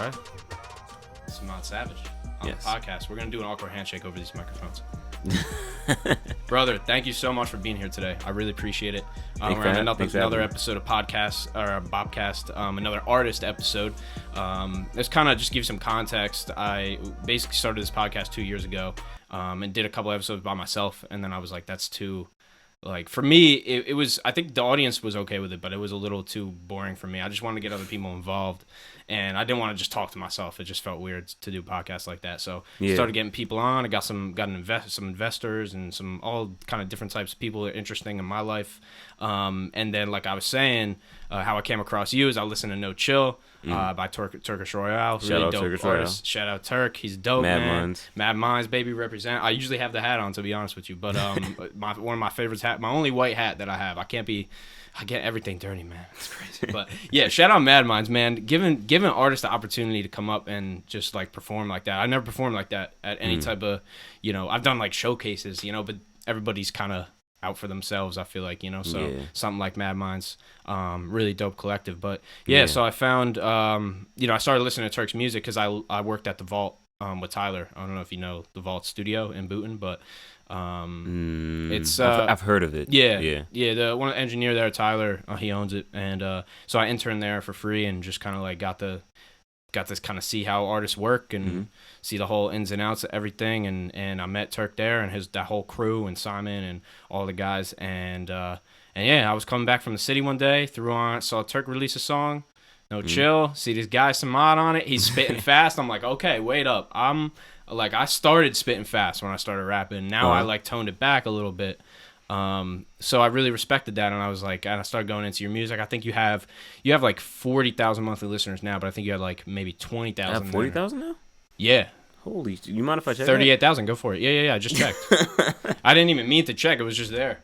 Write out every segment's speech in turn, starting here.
right. Samad Savage on the podcast. We're going to do an awkward handshake over these microphones. Brother, thank you so much for being here today. I really appreciate it. We're on another episode of podcast or BOPCAST, another artist episode. Let's kind of just give you some context. I basically started this podcast 2 years ago and did a couple episodes by myself, and then I was like, that's too, like, for me, it was, I think the audience was okay with it, but it was a little too boring for me. I just wanted to get other people involved, and I didn't want to just talk to myself. It just felt weird to do podcasts like that. So started getting people on. I got some investors and some all kind of different types of people that are interesting in my life. And then, like I was saying, how I came across you is I listened to No Chill by Turkish Royale. Shout out dope Turkish artist. Shout out Turk. He's dope, Mad man. Minds. Mad Minds, baby, represent. I usually have the hat on, to be honest with you, but one of my favorites my only white hat that I have. I get everything dirty, man. It's crazy. But yeah, shout out Mad Minds, man. Giving artists the opportunity to come up and just like perform like that. I never performed like that at any type of, I've done like showcases, but everybody's kind of out for themselves, I feel like, so something like Mad Minds, really dope collective. But so I found, I started listening to Turk's music because I worked at the Vault with Tyler. I don't know if you know the Vault studio in Boonton, but it's I've heard of it. The one of the engineer there, Tyler, he owns it, and so I interned there for free and just kind of like got to kind of see how artists work and see the whole ins and outs of everything, and I met Turk there and that whole crew and Simon and all the guys, and I was coming back from the city one day, saw Turk release a song, No Chill, see this guy Samad on it, he's spitting fast. I'm like, okay, wait up, I started spitting fast when I started rapping. Now I toned it back a little bit. So I really respected that, and I was like, and I started going into your music. I think you have like 40,000 monthly listeners now, but I think you had like maybe 20,000. I have 40,000 now? Yeah. Holy, you mind if I check? 38,000. Go for it. Yeah. I just checked. I didn't even mean to check. It was just there.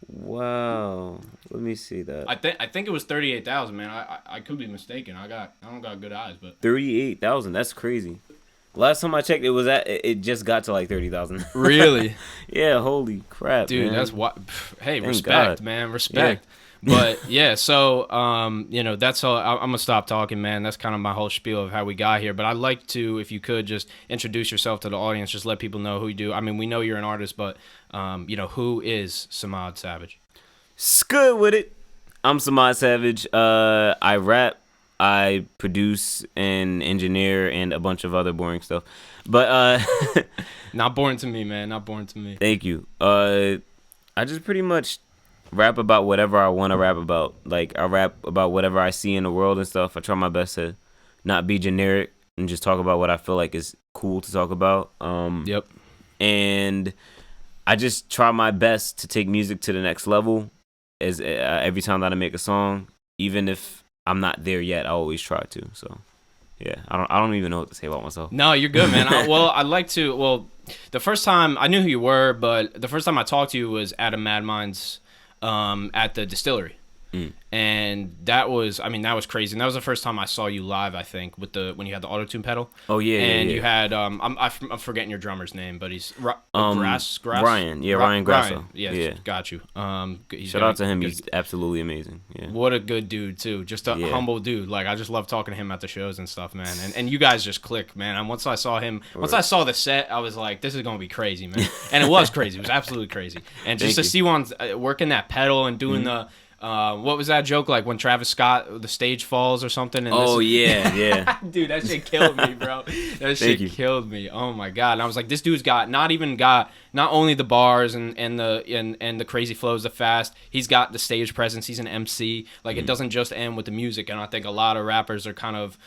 Wow. Let me see that. I think it was 38,000, man. I could be mistaken. I don't got good eyes, but 38,000. That's crazy. Last time I checked, it just got to like 30,000. Really? Yeah, holy crap, dude, man. That's what. Hey, Thank respect, God. man, respect. Yeah. But so that's all. I'm gonna stop talking, man. That's kind of my whole spiel of how we got here. But I'd like to, if you could, just introduce yourself to the audience. Just let people know who you do. I mean, we know you're an artist, but who is Samad Savage? Good with it. I'm Samad Savage. I rap. I produce and engineer and a bunch of other boring stuff. But not boring to me, man. Not boring to me. Thank you. I just pretty much rap about whatever I want to rap about. Like, I rap about whatever I see in the world and stuff. I try my best to not be generic and just talk about what I feel like is cool to talk about. Yep. And I just try my best to take music to the next level as every time that I make a song, even if I'm not there yet, I always try to. So, yeah, I don't even know what to say about myself. No, you're good, man. I'd like to. Well, the first time I knew who you were, but the first time I talked to you was at a Mad Minds, at the distillery, and that was crazy. And that was the first time I saw you live. I think when you had the auto-tune pedal. Oh yeah, and yeah. you had I'm forgetting your drummer's name, but he's Grass. Ryan. Yeah, Ryan Grasso. Yeah, got you. Shout out to him. He's absolutely amazing. Yeah. What a good dude too. Just a humble dude. Like, I just love talking to him at the shows and stuff, man. And you guys just click, man. And once I saw the set, I was like, this is gonna be crazy, man. And it was crazy. It was absolutely crazy. And just to see one working that pedal and doing the what was that joke, like when Travis Scott, the stage falls or something? And yeah. Dude, that shit killed me, bro. That shit killed me. Oh my God. And I was like, this dude's got not only the bars and the crazy flows, the fast, he's got the stage presence. He's an MC. Like, it doesn't just end with the music. And I think a lot of rappers are kind of,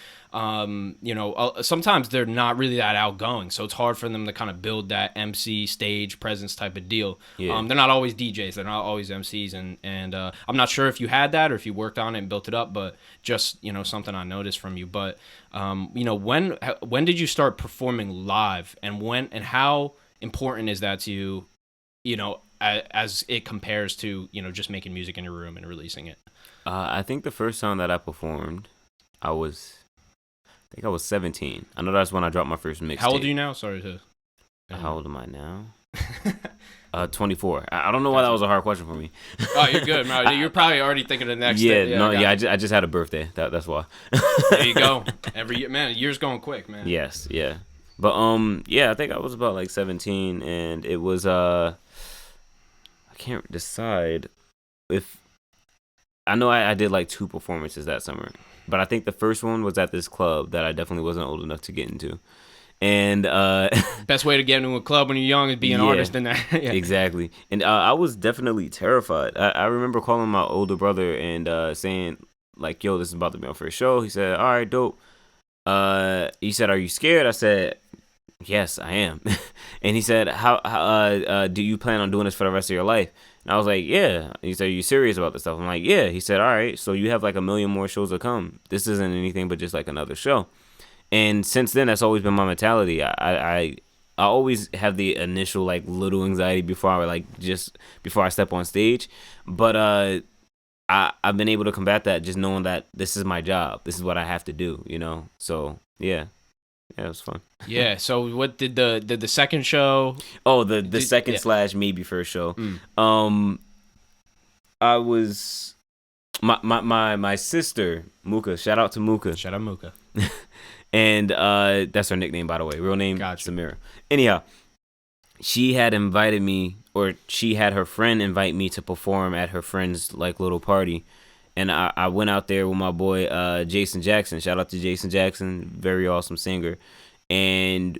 sometimes they're not really that outgoing, so it's hard for them to kind of build that MC stage presence type of deal. They're not always DJs, they're not always MCs, and I'm not sure if you had that or if you worked on it and built it up, but just something I noticed from you. But when did you start performing live, and how important is that to you, as it compares to just making music in your room and releasing it? I think the first time that I performed, I think I was 17. I know that's when I dropped my first mixtape. How old are you now? Sorry to. How old am I now? 24. I don't know why that was a hard question for me. Oh, you're good, man. You're probably already thinking of the next. I just had a birthday. That's why. There you go. Every year, man. Year's going quick, man. Yes, yeah. But I think I was about like 17, and it was I can't decide if I know I did like 2 performances that summer, but I think the first one was at this club that I definitely wasn't old enough to get into. And best way to get into a club when you're young is be an artist in there. Yeah. Exactly. And I was definitely terrified. I remember calling my older brother and saying like, yo, this is about to be my first show. He said, all right, dope. He said, are you scared? I said, yes, I am. And he said, how do you plan on doing this for the rest of your life? And I was like, yeah. He said, are you serious about this stuff? I'm like, yeah. He said, all right, so you have like 1 million more shows to come. This isn't anything but just like another show. And since then, that's always been my mentality. I always have the initial like little anxiety before I step on stage, but I've been able to combat that just knowing that this is my job. This is what I have to do, you know. So yeah, it was fun. Yeah. So what did the second show? Oh, the second / maybe first show. I was my sister Muka. Shout out to Muka. Shout out Muka. And that's her nickname, by the way. Real name, gotcha. Samira. Anyhow, she had invited me, or she had her friend invite me to perform at her friend's like little party. And I went out there with my boy Jason Jackson. Shout out to Jason Jackson, very awesome singer. And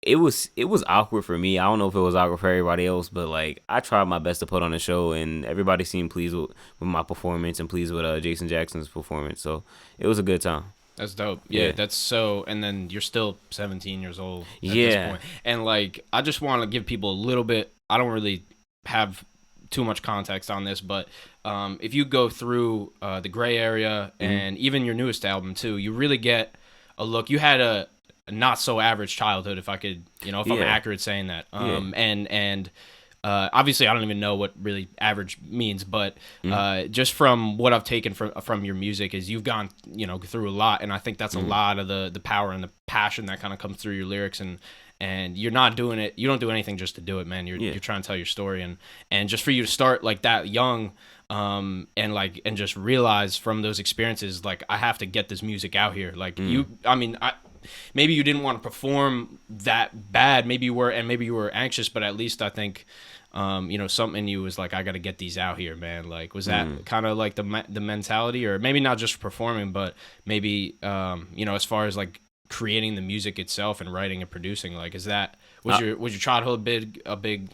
it was awkward for me. I don't know if it was awkward for everybody else, but like I tried my best to put on a show, and everybody seemed pleased with my performance and pleased with Jason Jackson's performance. So it was a good time. That's dope. Yeah, that's so. And then you're still 17 years old at this point. And like, I just want to give people a little bit. I don't really have too much context on this, but if you go through the Gray Area and even your newest album too, you really get a look. You had a not so average childhood, if I could, if I'm accurate saying that. And obviously I don't even know what really average means, but just from what I've taken from your music is you've gone, through a lot. And I think that's a lot of the power and the passion that kind of comes through your lyrics, and you're not doing it. You don't do anything just to do it, man. You're trying to tell your story, and just for you to start like that young, and just realize from those experiences, like, I have to get this music out here. Like maybe you didn't want to perform that bad. Maybe you were anxious, but at least I think, something in you was like, I got to get these out here, man. Like, was that kind of like the mentality, or maybe not just performing, but maybe, as far as like creating the music itself and writing and producing, like, was your childhood a big,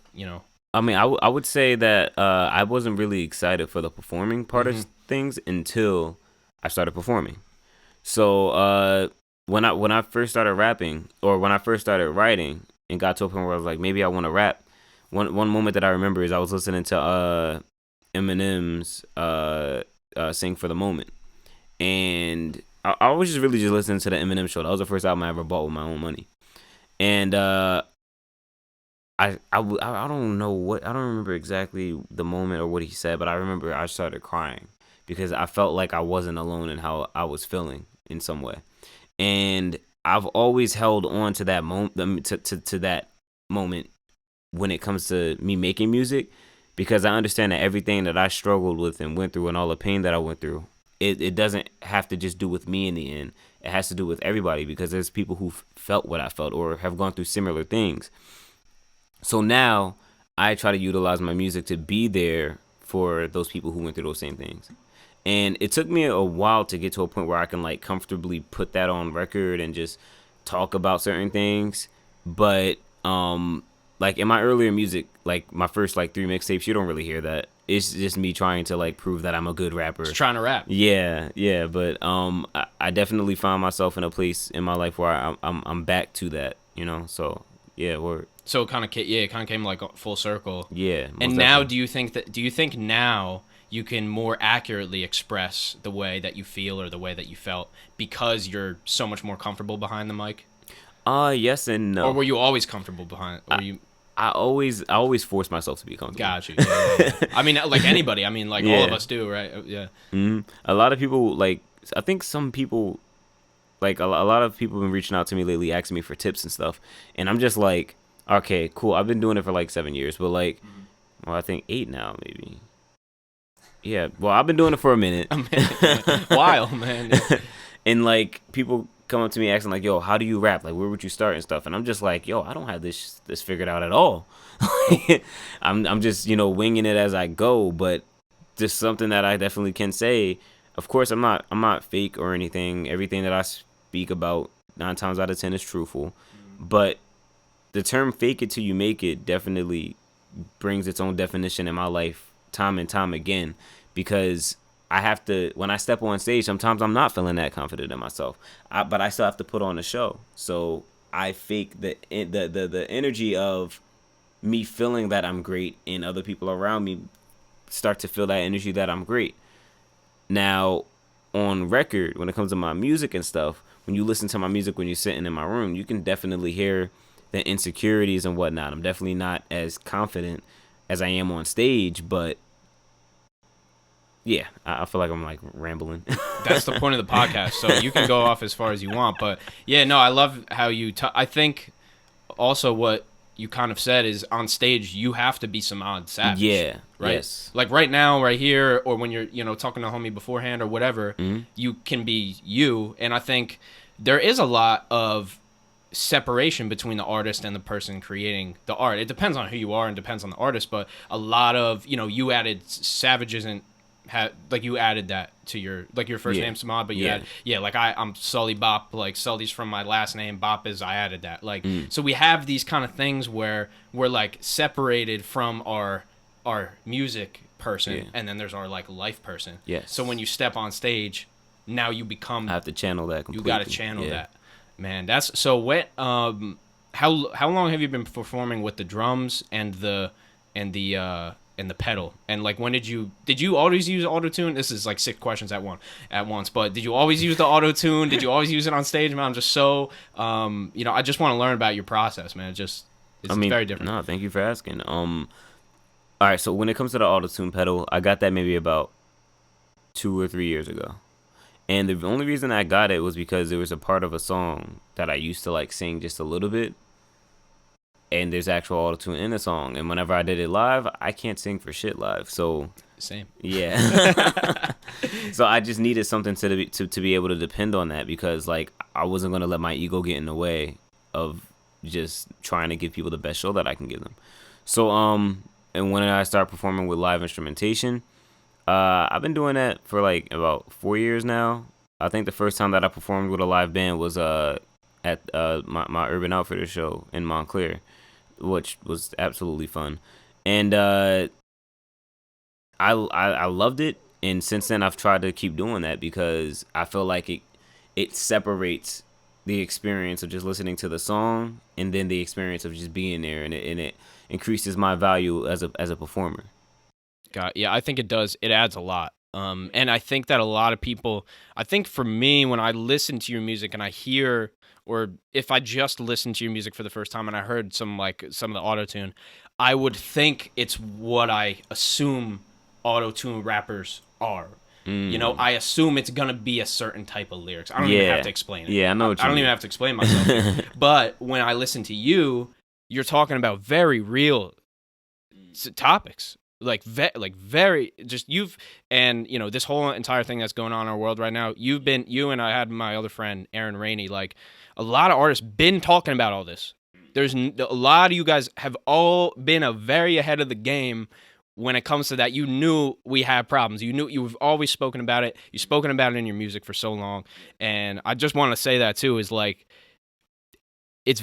I mean, I would say that I wasn't really excited for the performing part of things until I started performing. So, when I first started rapping, or when I first started writing and got to a point where I was like, maybe I want to rap. One moment that I remember is I was listening to Eminem's "Sing for the Moment," and I was just really listening to the Eminem show. That was the first album I ever bought with my own money, and I don't know I don't remember exactly the moment or what he said, but I remember I started crying because I felt like I wasn't alone in how I was feeling in some way. And I've always held on to that moment, to that moment when it comes to me making music, because I understand that everything that I struggled with and went through and all the pain that I went through, it doesn't have to just do with me in the end. It has to do with everybody, because there's people who felt what I felt or have gone through similar things. So now I try to utilize my music to be there for those people who went through those same things. And it took me a while to get to a point where I can like comfortably put that on record and just talk about certain things. But like in my earlier music, like my first like 3 mixtapes, you don't really hear that. It's just me trying to like prove that I'm a good rapper. Just trying to rap. Yeah. But I definitely found myself in a place in my life where I'm back to that, So yeah, word. So it kind of came like full circle. Yeah. And now, do you think now you can more accurately express the way that you feel or the way that you felt because you're so much more comfortable behind the mic? Yes and no. Or were you always comfortable behind? I always force myself to be comfortable. Got you. Yeah. I mean, like anybody. I mean, like all of us do, right? Yeah. Mm-hmm. A lot of people, like, I think some people, like a lot of people have been reaching out to me lately, asking me for tips and stuff, and I'm just like, Okay, cool. I've been doing it for like 7 years, but like, well, I think 8 now, maybe. Yeah, well, I've been doing it for a minute. Wild, man. Yeah. And like people come up to me asking like, "Yo, how do you rap? Like, where would you start and stuff?" And I'm just like, "Yo, I don't have this figured out at all. I'm just winging it as I go." But just something that I definitely can say. Of course, I'm not fake or anything. Everything that I speak about 9 times out of 10 is truthful. But the term "fake it till you make it" definitely brings its own definition in my life time and time again, because I have to, when I step on stage, sometimes I'm not feeling that confident in myself, but I still have to put on a show. So I fake the energy of me feeling that I'm great, and other people around me start to feel that energy that I'm great. Now, on record, when it comes to my music and stuff, when you listen to my music when you're sitting in my room, you can definitely hear the insecurities and whatnot. I'm definitely not as confident as I am on stage, but yeah, I feel like I'm like rambling. That's the point of the podcast. So you can go off as far as you want, but yeah, no, I love how you. I think also what you kind of said is on stage you have to be some odd savage. Yeah. Right. Yes. Like right now, right here, or when you're talking to a homie beforehand or whatever, you can be you, and I think there is a lot of separation between the artist and the person creating the art. It depends on who you are and depends on the artist, but a lot of you added Savage isn't. Like you added that to your first name Samad, but you had like I'm Sully Bop, like Sully's from my last name, Bop is I added that, like so we have these kind of things where we're like separated from our music person, and then there's our like life person. So when you step on stage, now you become, I have to channel that completely. You got to channel that, man. That's so what how long have you been performing with the drums and the pedal? And like when did you always use auto-tune? This is like 6 questions at once, but did you always use the auto-tune? Did you always use it on stage, man? I'm just so I just want to learn about your process, man. It's very different. No, thank you for asking. All right, so when it comes to the auto-tune pedal, I got that maybe about 2 or 3 years ago. And the only reason I got it was because there was a part of a song that I used to like sing just a little bit, and there's actual auto-tune in the song, and whenever I did it live, I can't sing for shit live. So same. Yeah. So I just needed something to be able to depend on that, because like I wasn't gonna let my ego get in the way of just trying to give people the best show that I can give them. So and when I start performing with live instrumentation, I've been doing that for like about 4 years now. I think the first time that I performed with a live band was at my Urban Outfitters show in Montclair, which was absolutely fun. And I loved it, and since then I've tried to keep doing that, because I feel like it separates the experience of just listening to the song and then the experience of just being there, and it increases my value as a performer. Yeah, I think it does. It adds a lot. And I think that a lot of people, I think for me, when I listen to your music and I hear, or if I just listen to your music for the first time and I heard some of the auto-tune, I would think it's what I assume auto-tune rappers are. I assume it's going to be a certain type of lyrics. I don't even have to explain it. Yeah, I know what you mean. I don't even have to explain myself. But when I listen to you, you're talking about very real topics. Very just you've, and this whole entire thing that's going on in our world right now, you and I had my other friend Aaron Rainey, like a lot of artists been talking about all this. There's a lot of you guys have all been very ahead of the game when it comes to that. You knew we had problems. You've always spoken about it. You've spoken about it in your music for so long, and I just want to say that too, is like I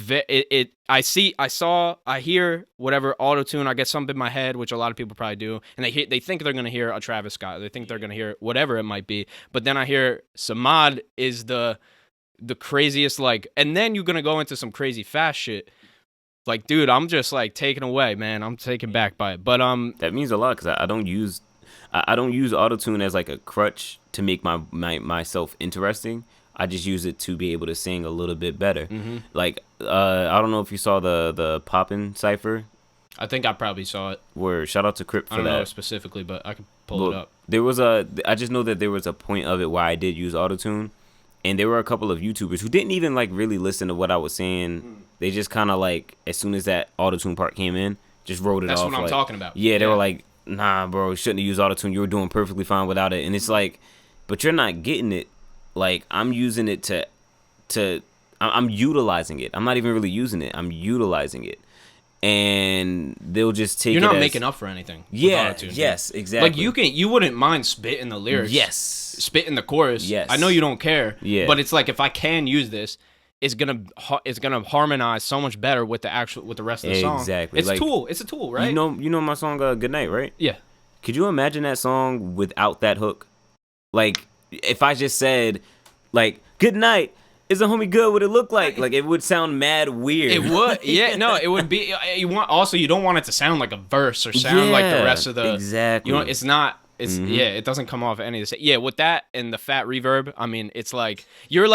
hear whatever auto-tune, I get something in my head, which a lot of people probably do, and they think they're going to hear a Travis Scott, they think they're going to hear whatever it might be, but then I hear Samad is the craziest, like, and then you're going to go into some crazy fast shit, like, dude, I'm just like taken away, man. I'm taken back by it. But that means a lot, because I don't use auto-tune as like a crutch to make myself interesting. I just use it to be able to sing a little bit better. Like, I don't know if you saw the Poppin' Cypher. I think I probably saw it. Where shout out to Crip for that. I don't know specifically, but I can pull it up. I just know that there was a point of it where I did use autotune, and there were a couple of YouTubers who didn't even like really listen to what I was saying. They just kind of like, as soon as that auto-tune part came in, just wrote it off. That's what I'm like, talking about. Yeah, they were like, nah, bro, you shouldn't have used auto-tune. You were doing perfectly fine without it. And it's like, but you're not getting it. Like, I'm using it I'm utilizing it. I'm not even really using it. I'm utilizing it. And they'll just take it. You're not making up for anything. Yeah. Yes. Exactly. Like you wouldn't mind spitting the lyrics. Yes. Spitting the chorus. Yes. I know you don't care. Yeah. But it's like, if I can use this, it's gonna harmonize so much better with the rest of the song. Exactly. It's a tool, right? You know my song Goodnight, right? Yeah. Could you imagine that song without that hook? Like, if I just said, like, good night. Is a homie good? What it look like? Like, it would sound mad weird. It would, yeah. No, it would be. You don't want it to sound like a verse or sound like the rest of the. Exactly. It's not. It's it doesn't come off any of the. Yeah, with that and the fat reverb, I mean, it's like you're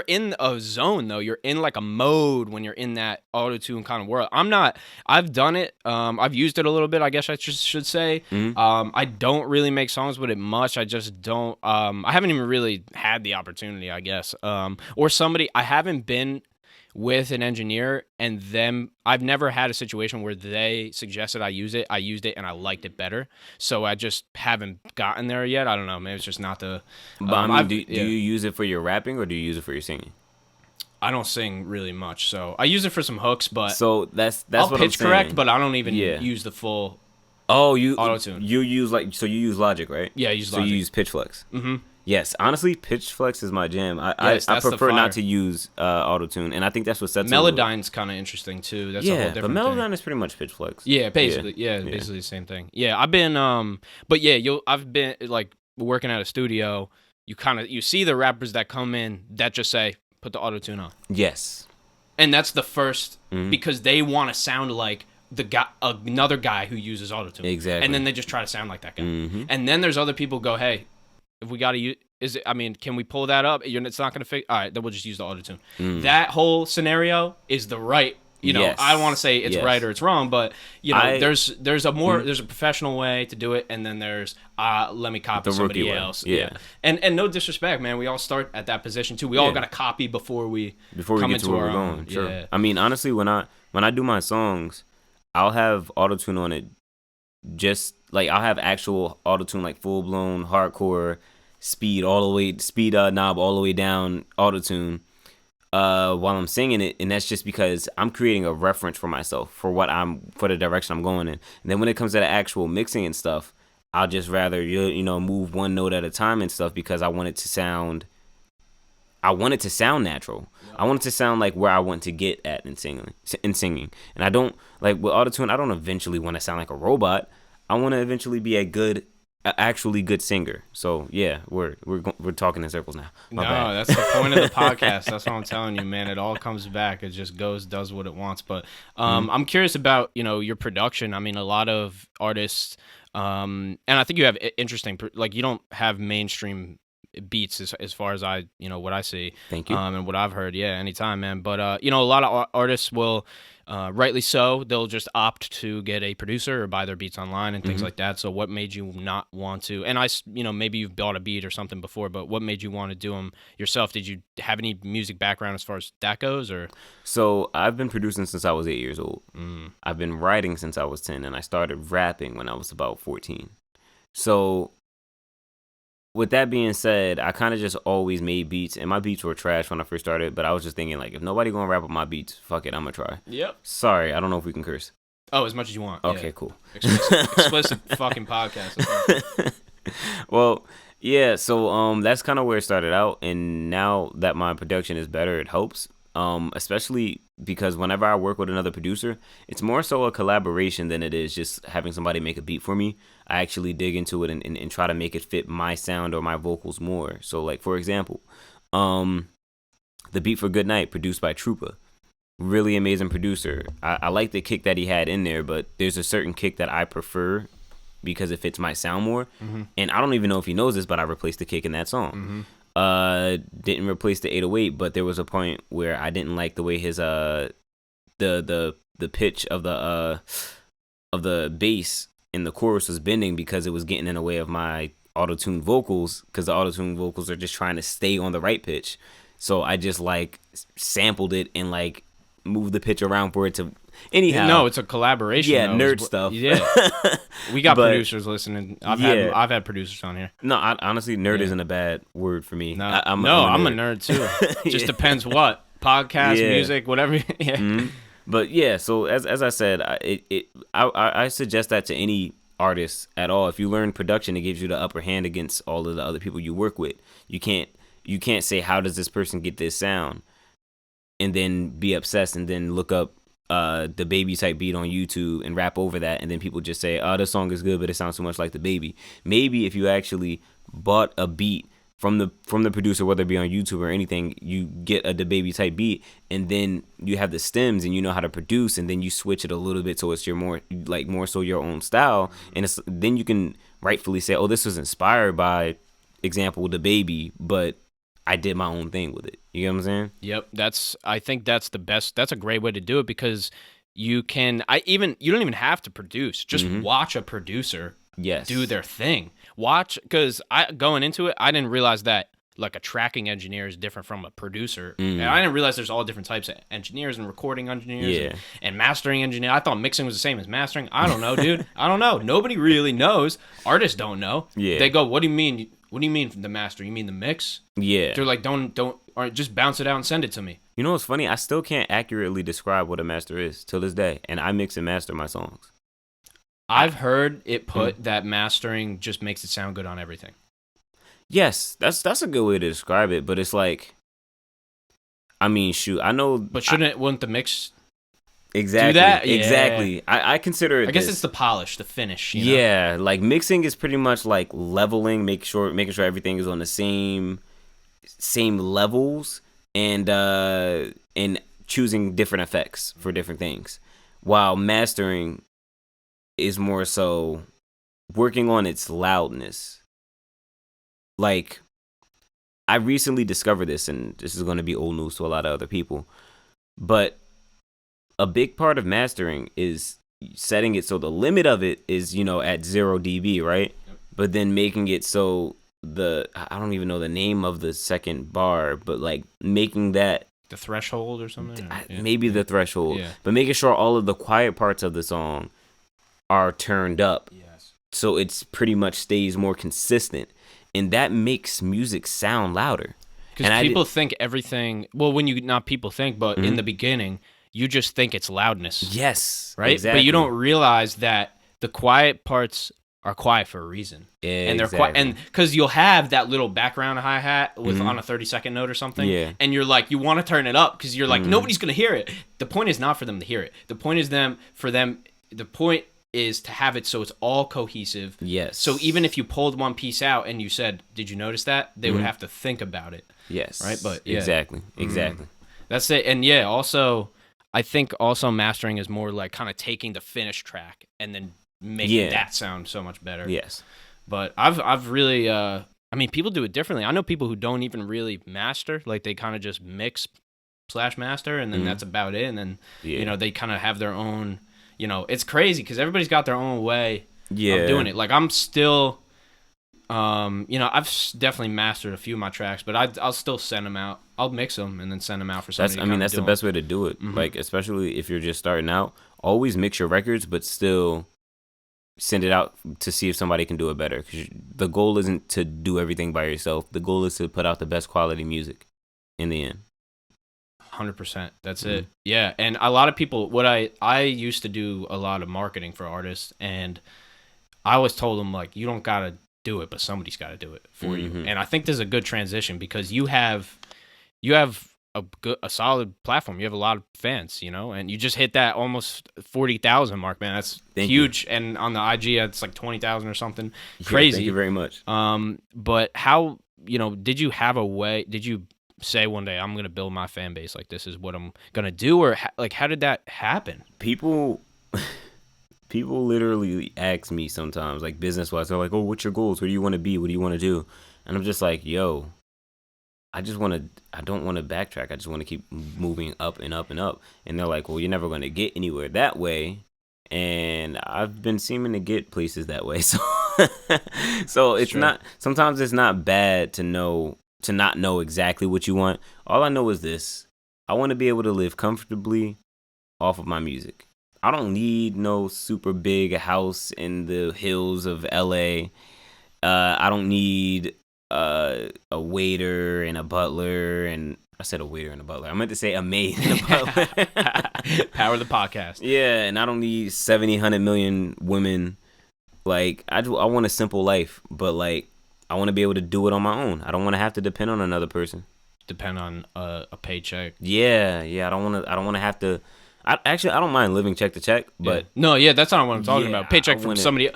in a zone though. You're in like a mode when you're in that auto tune kind of world. I've done it. I've used it a little bit. I guess I should say. I don't really make songs with it much. I just don't. I haven't even really had the opportunity, I guess. Or somebody. I haven't been with an engineer and them. I've never had a situation where they suggested I used it, and I liked it better. So I just haven't gotten there yet. I don't know. Maybe it's just not the. But I mean, do you use it for your rapping or do you use it for your singing? I don't sing really much, so I use it for some hooks. But so that's I'll what pitch I'm saying. correct, but I don't even use the full. Oh, you auto-tune. You use you use Logic, right? Yeah, I use Logic. So you use Pitch Flex. Mm-hmm. Yes, honestly, Pitch Flex is my jam. I prefer not to use auto-tune, and I think that's what sets Melodyne's kind of interesting too. That's a whole different but Melodyne thing. is pretty much Pitch Flex. Yeah, basically, basically the same thing. Yeah, I've been I've been like working at a studio. You see the rappers that come in that just say put the auto-tune on. Yes. And that's the first because they want to sound like another guy who uses auto-tune. Exactly. And then they just try to sound like that guy. And then there's other people who go, hey, if we got to use, can we pull that up? It's not going to fit. All right, then we'll just use the auto-tune. That whole scenario is the right, yes. I don't want to say it's right or it's wrong, but, there's a professional way to do it, and then there's, let me copy somebody else. Yeah. And no disrespect, man. We all start at that position, too. We all got to copy before we come get to where we're going. Sure. Yeah. I mean, honestly, when I do my songs, I'll have auto-tune on it. Just like I'll have actual auto-tune, like full-blown hardcore speed knob all the way down auto-tune while I'm singing it, and that's just because I'm creating a reference for myself for the direction I'm going in. And then when it comes to the actual mixing and stuff, I'll just rather move one note at a time and stuff because I want it to sound natural. I want it to sound like where I want to get at in singing. And I don't, like with autotune, I don't eventually want to sound like a robot. I want to eventually be actually good singer. So yeah, we're talking in circles now. That's the point of the podcast. That's what I'm telling you, man. It all comes back. It just does what it wants. But I'm curious about your production. I mean, a lot of artists, and I think you have interesting, like you don't have mainstream beats as far as what I see. Thank you. And what I've heard, anytime, man. But a lot of artists will, rightly so, they'll just opt to get a producer or buy their beats online and things like that. So what made you not want to? And maybe you've bought a beat or something before, but what made you want to do them yourself? Did you have any music background as far as that goes, or? So I've been producing since I was 8 years old. I've been writing since I was 10, and I started rapping when I was about 14. So with that being said, I kind of just always made beats, and my beats were trash when I first started, but I was just thinking, like, if nobody gonna rap on my beats, fuck it, I'm gonna try. Yep. Sorry, I don't know if we can curse. Oh, as much as you want. Okay, cool. Explicit fucking podcast. Well, yeah, so that's kind of where it started out, and now that my production is better, it helps. Especially because whenever I work with another producer, it's more so a collaboration than it is just having somebody make a beat for me. I actually dig into it and try to make it fit my sound or my vocals more. So like, for example, the beat for Goodnight produced by Troopa, really amazing producer. I like the kick that he had in there, but there's a certain kick that I prefer because it fits my sound more. And I don't even know if he knows this, but I replaced the kick in that song. Didn't replace the 808, but there was a point where I didn't like the way his the pitch of the bass in the chorus was bending because it was getting in the way of my auto-tune vocals, because the auto-tune vocals are just trying to stay on the right pitch. So I just like sampled it and like move the pitch around for it to. Anyhow, no, it's a collaboration. Yeah, though, nerd stuff. Yeah, we got producers listening. I've had producers on here. No, honestly, nerd isn't a bad word for me. No, I'm a nerd too. Just depends what podcast, music, whatever. Yeah. Mm-hmm. But yeah, so as I said, I suggest that to any artist at all. If you learn production, it gives you the upper hand against all of the other people you work with. You can't say, how does this person get this sound, and then be obsessed and then look up the Baby type beat on YouTube and rap over that, and then people just say, oh, this song is good, but it sounds too much like the Baby. Maybe if you actually bought a beat from the producer, whether it be on YouTube or anything, you get a Baby type beat, and then you have the stems and you know how to produce, and then you switch it a little bit so it's your more so your own style, and then you can rightfully say, oh, this was inspired by, example, the Baby, but I did my own thing with it. You get what I'm saying? Yep. I think that's the best. That's a great way to do it, because you don't even have to produce. Just watch a producer do their thing. Watch, because going into it, I didn't realize that like a tracking engineer is different from a producer. And I didn't realize there's all different types of engineers and recording engineers and mastering engineer. I thought mixing was the same as mastering. I don't know, dude. I don't know. Nobody really knows. Artists don't know. Yeah. They go, what do you mean? What do you mean the master? You mean the mix? Yeah. They're like, don't, or just bounce it out and send it to me. You know what's funny? I still can't accurately describe what a master is till this day, and I mix and master my songs. I've heard it put that mastering just makes it sound good on everything. Yes, that's a good way to describe it, but it's like, I mean, shoot, I know. But wouldn't the mix exactly do that? Yeah. Exactly. I consider it. I guess it's the polish, the finish. You know? Yeah, like mixing is pretty much like leveling, making sure everything is on the same levels, and choosing different effects for different things, while mastering is more so working on its loudness. Like, I recently discovered this, and this is going to be old news to a lot of other people, but a big part of mastering is setting it so the limit of it is, at 0 dB, right? Yep. But then making it so I don't even know the name of the second bar, but like making that the threshold or something? Maybe the threshold. Yeah. But making sure all of the quiet parts of the song are turned up. Yes. So it's pretty much stays more consistent. And that makes music sound louder. Because people think everything, well, not people think, but in the beginning, you just think it's loudness. Yes. Right? Exactly. But you don't realize that the quiet parts are quiet for a reason. And they're quiet. And because you'll have that little background hi-hat on a 30-second note or something. Yeah. And you're like, you want to turn it up because you're like, nobody's going to hear it. The point is not for them to hear it. The point is the point is to have it so it's all cohesive. Yes. So even if you pulled one piece out and you said, did you notice that? They would have to think about it. Yes. Right? But yeah. Exactly. That's it. And yeah, also, I think also mastering is more like kind of taking the finished track and then making that sound so much better. Yes. But I've really, people do it differently. I know people who don't even really master, like they kind of just mix / master, and then that's about it. And then, they kind of have their own, it's crazy because everybody's got their own way of doing it. Like I'm still, I've definitely mastered a few of my tracks, but I'll still send them out. I'll mix them and then send them out for somebody. That's the best way to do it. Like, especially if you're just starting out, always mix your records, but still send it out to see if somebody can do it better. Because the goal isn't to do everything by yourself. The goal is to put out the best quality music in the end. 100%. That's it. Yeah. And a lot of people, I used to do a lot of marketing for artists, and I always told them, like, you don't got to do it, but somebody's got to do it for you. And I think this is a good transition because you have a solid platform. You have a lot of fans, and you just hit that almost 40,000 mark, man. That's huge. And on the IG, it's like 20,000 or something. Crazy. Thank you very much. But how, did you have a way, did you say one day, I'm going to build my fan base, like this is what I'm going to do? Or how did that happen? People literally ask me sometimes, like business-wise, they're like, oh, what's your goals? Where do you want to be? What do you want to do? And I'm just like, yo, I don't want to backtrack. I just want to keep moving up and up and up. And they're like, well, you're never going to get anywhere that way. And I've been seeming to get places that way. So it's not, sometimes it's not bad to not know exactly what you want. All I know is this. I want to be able to live comfortably off of my music. I don't need no super big house in the hills of LA. I don't need a waiter and a butler, and I said a waiter and a butler. I meant to say a maid and a butler. Power of the podcast. Yeah, and I don't need 70, 100 million women. Like, I want a simple life, but like, I want to be able to do it on my own. I don't want to have to depend on another person. Depend on a paycheck. Yeah. I don't want to have to. I don't mind living check to check, but that's not what I'm talking about. Paycheck from somebody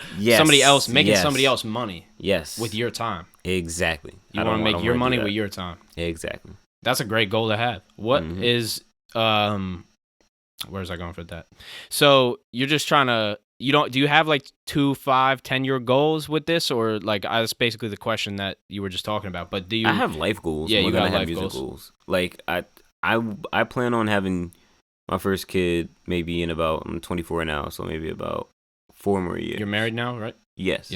else, making somebody else money. Yes, with your time. Exactly. You want to make your money with your time. Exactly. That's a great goal to have. What is where's I going for that? So you're just trying to. Do you have like 2, 5, 10-year goals with this, or like that's basically the question that you were just talking about? But do you? I have life goals. Yeah, you got life goals. Like I plan on having my first kid maybe in about, I'm 24 now, so maybe about 4 more years. You're married now, right? Yes.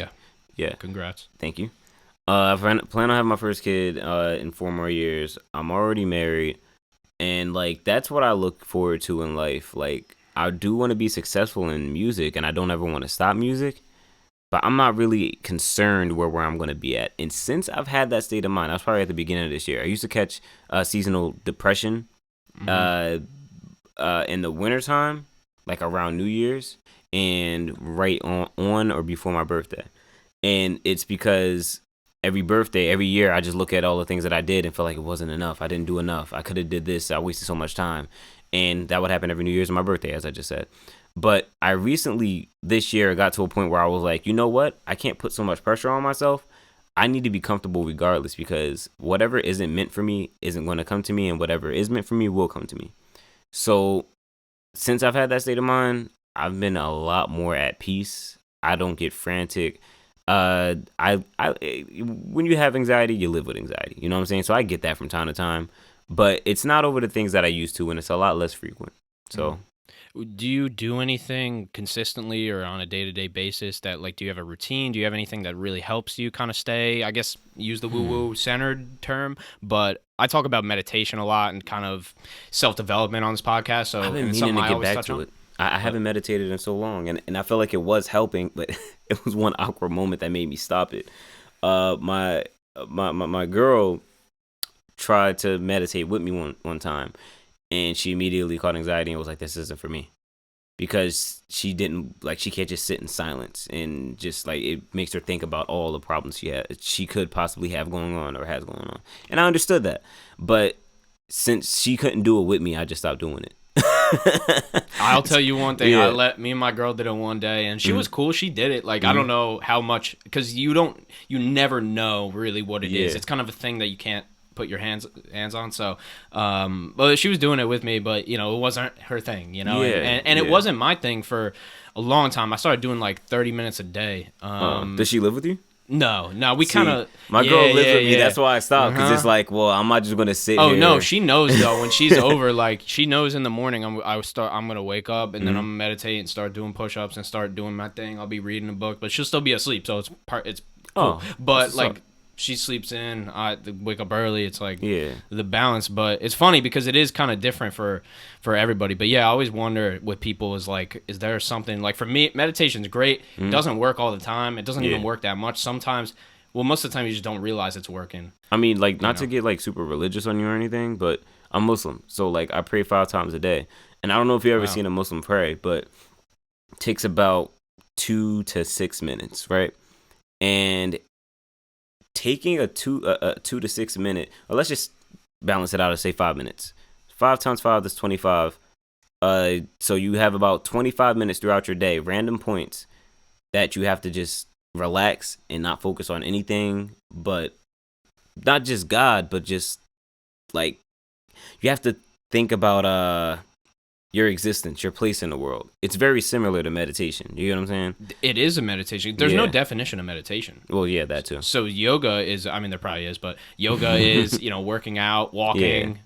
Yeah. Congrats. Thank you. I plan on having my first kid in 4 more years. I'm already married, and like that's what I look forward to in life. Like I do want to be successful in music, and I don't ever want to stop music, but I'm not really concerned where I'm going to be at. And since I've had that state of mind, I was probably at the beginning of this year. I used to catch seasonal depression. In the wintertime, like around New Year's, and right on or before my birthday. And it's because every year, I just look at all the things that I did and feel like it wasn't enough. I didn't do enough. I could have did this. I wasted so much time. And that would happen every New Year's and my birthday, as I just said. But I recently, this year, got to a point where I was like, you know what? I can't put so much pressure on myself. I need to be comfortable regardless, because whatever isn't meant for me isn't going to come to me, and whatever is meant for me will come to me. So since I've had that state of mind, I've been a lot more at peace. I don't get frantic. When you have anxiety, you live with anxiety. You know what I'm saying? So I get that from time to time, but it's not over the things that I used to, and it's a lot less frequent. So, do you do anything consistently or on a day-to-day basis that, like, do you have a routine? Do you have anything that really helps you kind of stay, I guess, use the woo-woo centered term, but I talk about meditation a lot and kind of self-development on this podcast. So I've been meaning to get back to it. I haven't meditated in so long, and I felt like it was helping, but it was one awkward moment that made me stop it. My girl tried to meditate with me one time, and she immediately caught anxiety and was like, "This isn't for me," because she can't just sit in silence, and just like it makes her think about all the problems she could possibly have going on or has going on. And I understood that, but since she couldn't do it with me, I just stopped doing it. I'll tell you one thing. Yeah. Me and my girl did it one day, and she was cool. She did it. Like, I don't know how much, because you never know really what it is. It's kind of a thing that you can't put your hands on. So, but she was doing it with me, but it wasn't her thing, and it wasn't my thing for a long time. I started doing like 30 minutes a day. Does she live with you? No, we kind of. My girl lives with me. That's why I stopped, because it's like, well, I'm not just gonna sit. Oh here. No, she knows though. When she's over, like she knows in the morning, I'm gonna wake up and then I'm gonna meditate and start doing push-ups and start doing my thing. I'll be reading a book, but she'll still be asleep, so it's cool. But like she sleeps in, I wake up early. It's like the balance, but it's funny because it is kind of different for everybody. But yeah, I always wonder with people is like, is there something like, for me, meditation's great. It doesn't work all the time. It doesn't even work that much. Sometimes, well, most of the time you just don't realize it's working. I mean, like, not to get like super religious on you or anything, but I'm Muslim, so like I pray 5 times a day. And I don't know if you ever seen a Muslim pray, but it takes about 2 to 6 minutes, right? And taking a 2 to 6 minute, or let's just balance it out and say 5 minutes. 5 times 5 is 25. So you have about 25 minutes throughout your day, random points that you have to just relax and not focus on anything, but not just God, but just like you have to think about your existence, your place in the world. It's very similar to meditation. You get what I'm saying? It is a meditation. There's no definition of meditation. Well, yeah, that too. So yoga is, I mean, there probably is, but yoga is, working out, walking,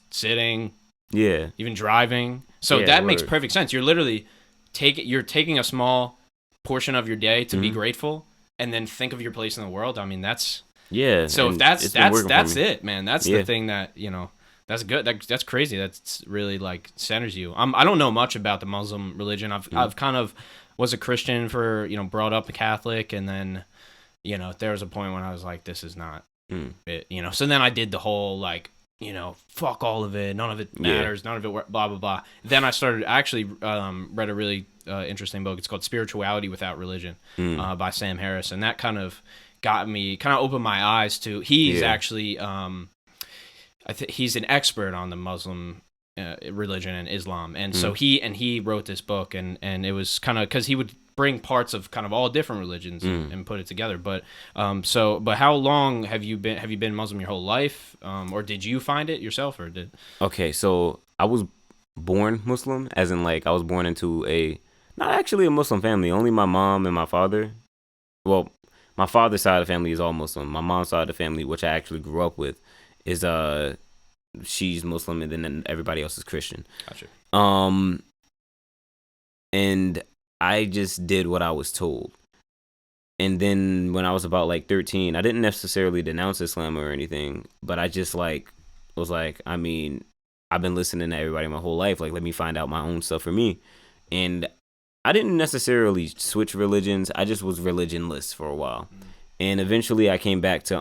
sitting, even driving. So that makes perfect sense. You're literally taking a small portion of your day to be grateful, and then think of your place in the world. I mean, that's So if that's it, man. That's the thing that That's good. That's crazy. That's really like centers you. I don't know much about the Muslim religion. I've kind of was a Christian for, brought up a Catholic, and then, there was a point when I was like, this is not it, So then I did the whole like, fuck all of it. None of it matters. None of it blah blah blah. Then I started actually read a really interesting book. It's called Spirituality Without Religion by Sam Harris, and that kind of opened my eyes to. He's actually he's an expert on the Muslim religion and Islam, and so he wrote this book, and it was kind of because he would bring parts of kind of all different religions and put it together. But but how long have you been Muslim your whole life, or did you find it yourself, or did? Okay, so I was born Muslim, as in like I was born into not actually a Muslim family. Only my mom and my father. Well, my father's side of the family is all Muslim. My mom's side of the family, which I actually grew up with, is she's Muslim, and then everybody else is Christian. Gotcha. And I just did what I was told. And then when I was about like 13, I didn't necessarily denounce Islam or anything, but I just like was like, I mean, I've been listening to everybody my whole life. Like, let me find out my own stuff for me. And I didn't necessarily switch religions. I just was religionless for a while. And eventually I came back to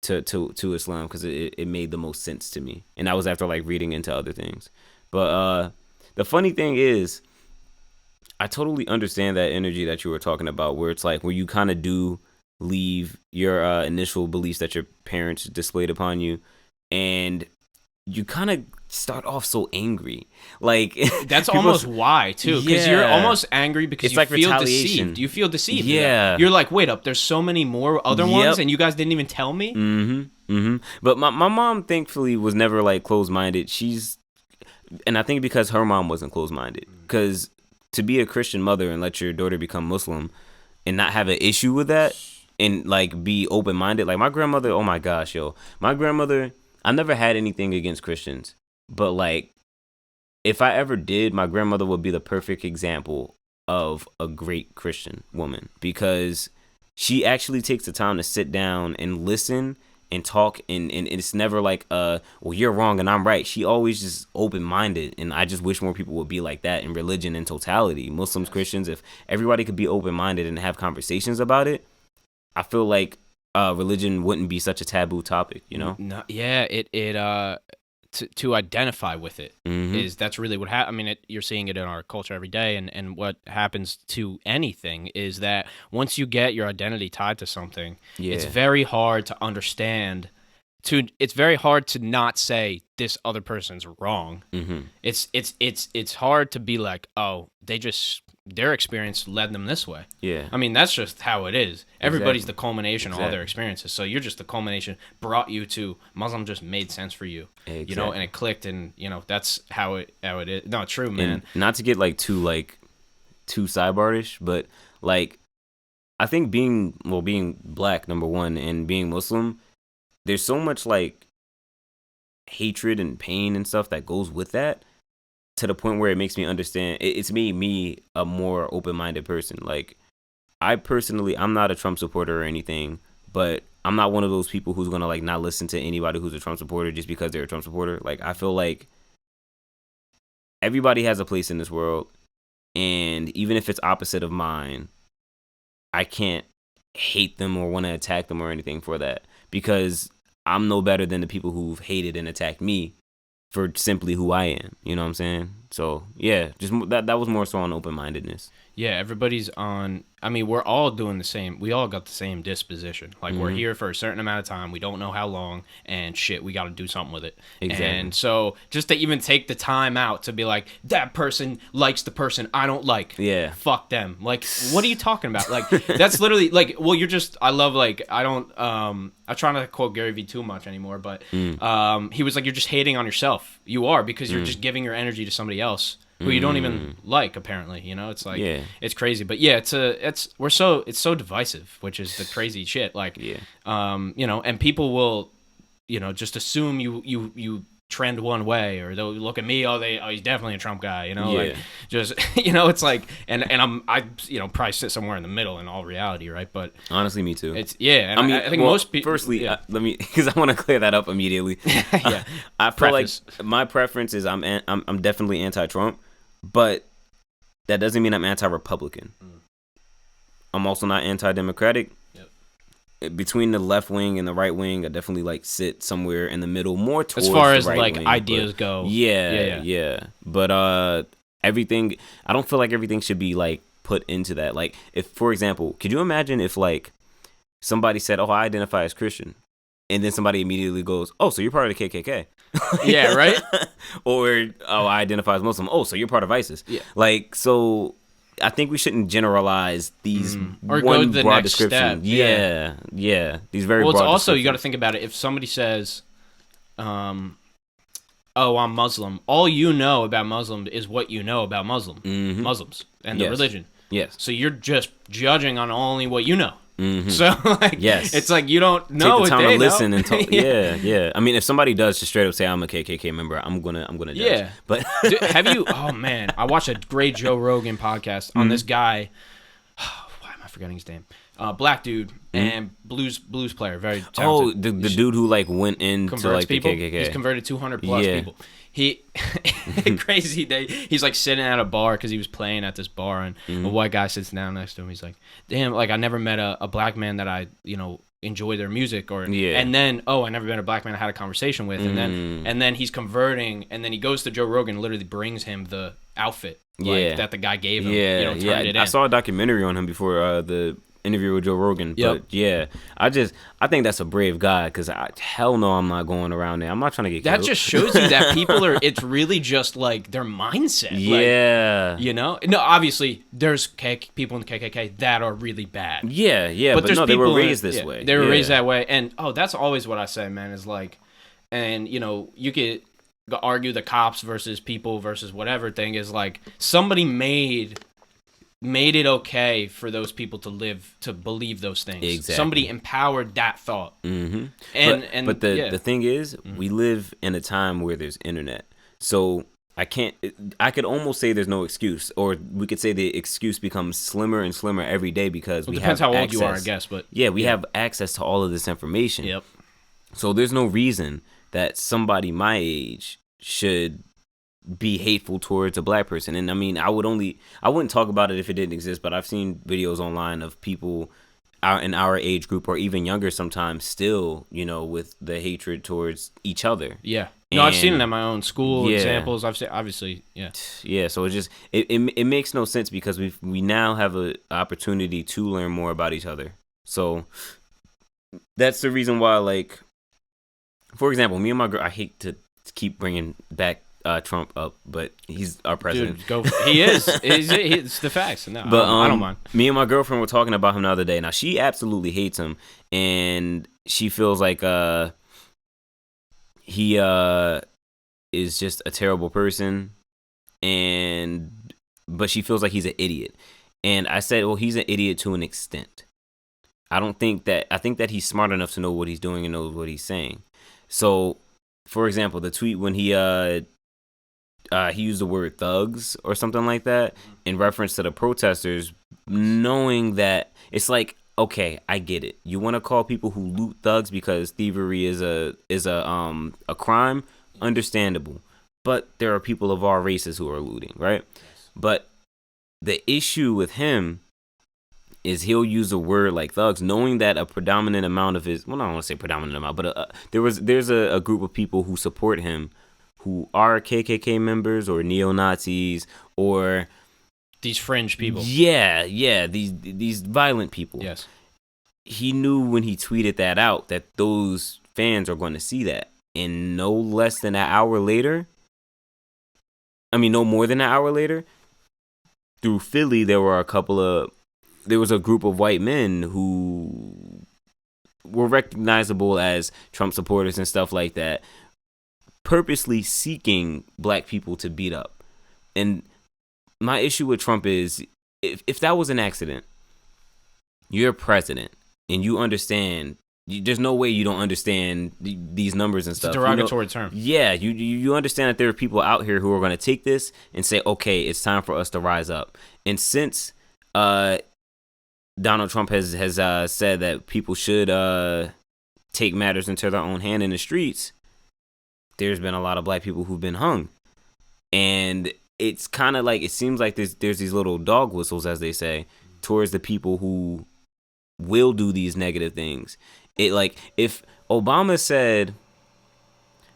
Islam because it made the most sense to me. And that was after like reading into other things. But the funny thing is, I totally understand that energy that you were talking about, where it's like where you kind of do leave your initial beliefs that your parents displayed upon you, and you kind of start off so angry. Like that's almost why too, because you're almost angry because you like feel deceived. You feel deceived. Yeah, you're like, wait up, there's so many more other ones, and you guys didn't even tell me. But my mom thankfully was never like closed-minded. And I think because her mom wasn't closed-minded, because to be a Christian mother and let your daughter become Muslim and not have an issue with that and like be open-minded. Like my grandmother, oh my gosh, my grandmother, I never had anything against Christians, but like if I ever did, my grandmother would be the perfect example of a great Christian woman, because she actually takes the time to sit down and listen and talk, and it's never like well, you're wrong and I'm right. She always just open-minded, and I just wish more people would be like that in religion in totality. Muslims, Christians, if everybody could be open-minded and have conversations about it, I feel like religion wouldn't be such a taboo topic, No, yeah, to identify with it is that's really what happens. I mean, you're seeing it in our culture every day, and what happens to anything is that once you get your identity tied to something, it's very hard to understand. It's very hard to not say this other person's wrong. It's hard to be like, oh, their experience led them this way. Yeah. I mean, that's just how it is. Everybody's the culmination of all their experiences. So you're just the culmination, brought you to Muslim, just made sense for you. Exactly. And it clicked, and that's how it is. No, true, man. And not to get too sidebarish, but like I think being black, number one, and being Muslim, there's so much like hatred and pain and stuff that goes with that, to the point where it makes me understand. It's made me a more open-minded person. Like, I personally, I'm not a Trump supporter or anything, but I'm not one of those people who's gonna like not listen to anybody who's a Trump supporter just because they're a Trump supporter. Like, I feel like everybody has a place in this world, and even if it's opposite of mine, I can't hate them or want to attack them or anything for that, because I'm no better than the people who've hated and attacked me for simply who I am. You know what I'm saying? So yeah, just that was more so on open-mindedness. Yeah, everybody's on. I mean, we're all doing the same. We all got the same disposition. Like, we're here for a certain amount of time. We don't know how long, and shit, we got to do something with it. Exactly. And so just to even take the time out to be like, that person likes the person I don't like. Yeah. Fuck them. Like, what are you talking about? Like, that's literally like, well, you're just, I love, like, I don't, I try not to quote Gary Vee too much anymore, but he was like, you're just hating on yourself. You are, because you're just giving your energy to somebody else who you don't even like, apparently. It's like, it's crazy. But yeah, it's so divisive, which is the crazy shit. Like, and people will, just assume you trend one way, or they'll look at me, he's definitely a Trump guy, like just it's like, and I probably sit somewhere in the middle in all reality, right? But honestly, me too. It's and I think most people. Firstly, let me, because I want to clear that up immediately. Yeah, I feel like my preference is I'm definitely anti-Trump, but that doesn't mean I'm anti-Republican. I'm also not anti-democratic. Between the left wing and the right wing, I definitely like sit somewhere in the middle, more towards as far as the right like wing, ideas go. Yeah. But everything, I don't feel like everything should be like put into that. Like, if, for example, could you imagine if like somebody said, "Oh, I identify as Christian," and then somebody immediately goes, "Oh, so you're part of the KKK?" Yeah, right. Or, "Oh, I identify as Muslim." "Oh, so you're part of ISIS?" Yeah. Like, so I think we shouldn't generalize these or one go to the broad next description. step. Yeah. These very well, broad it's also, you got to descriptions. think about it. If somebody says, "Oh, I'm Muslim," all you know about Muslim is what you know about Muslims and the religion. Yes. So you're just judging on only what you know. Mm-hmm. So like, it's like you don't know. Take the time to listen know. and talk. Yeah. I mean, if somebody does just straight up say I'm a KKK member, I'm gonna judge. Yeah. But Dude, have you? Oh man, I watched a great Joe Rogan podcast on this guy. Why am I forgetting his name? Black dude and blues player, very talented. the dude who like went into like people. the KKK. He's converted 200 plus people. He crazy day. He's like sitting at a bar because he was playing at this bar, and a white guy sits down next to him. He's like, "Damn, like I never met a black man that I enjoy their music." And then I never met a black man I had a conversation with, and then he's converting, and then he goes to Joe Rogan and literally brings him the outfit that the guy gave him. I saw a documentary on him before the interview with Joe Rogan. But I think that's a brave guy, because hell no, I'm not going around there. I'm not trying to get killed. That just shows you that people are, it's really just like their mindset. No, obviously there's people in the KKK that are really bad. But no, they were raised this way. They were raised that way. And that's always what I say, man, is like, and you could argue the cops versus people versus whatever thing is like, somebody made it okay for those people to believe those things. Exactly. Somebody empowered that thought. Mm-hmm. But the thing is, we live in a time where there's internet, so I could almost say there's no excuse, or we could say the excuse becomes slimmer and slimmer every day, because we have access. Depends how old you are, I guess, but we have access to all of this information. Yep. So there's no reason that somebody my age should be hateful towards a black person. And I mean, I wouldn't talk about it if it didn't exist, but I've seen videos online of people in our age group, or even younger sometimes, still, with the hatred towards each other. Yeah. No, I've seen it at my own school examples. I've seen, obviously, Yeah, so it makes no sense, because we now have an opportunity to learn more about each other. So that's the reason why, like, for example, me and my girl, I hate to keep bringing back Trump up, but he's our president. Dude, he is. It's the facts. No, but I don't mind. Me and my girlfriend were talking about him the other day. Now, she absolutely hates him, and she feels like he is just a terrible person, but she feels like he's an idiot. And I said, well, he's an idiot to an extent. I think that he's smart enough to know what he's doing and knows what he's saying. So, for example, the tweet when he used the word thugs or something like that in reference to the protesters, knowing that it's like, okay, I get it. You want to call people who loot thugs because thievery is a crime, understandable. But there are people of all races who are looting, right? But the issue with him is he'll use a word like thugs, knowing that a predominant amount of his, well, I don't want to say predominant amount, but there's a group of people who support him who are KKK members or neo-Nazis or these fringe people. Yeah, these violent people. Yes. He knew when he tweeted that out that those fans are going to see that. And no less than an hour later, no more than an hour later, through Philly, there was a group of white men who were recognizable as Trump supporters and stuff like that, purposely seeking black people to beat up. And my issue with Trump is, if that was an accident, you're president and you understand there's no way you don't understand these numbers and stuff. It's a derogatory term. Yeah, you understand that there are people out here who are going to take this and say, okay, it's time for us to rise up. And since Donald Trump has said that people should take matters into their own hand in the streets, there's been a lot of black people who've been hung. And it's kind of like, it seems like there's these little dog whistles, as they say, towards the people who will do these negative things. It like, if Obama tweeted,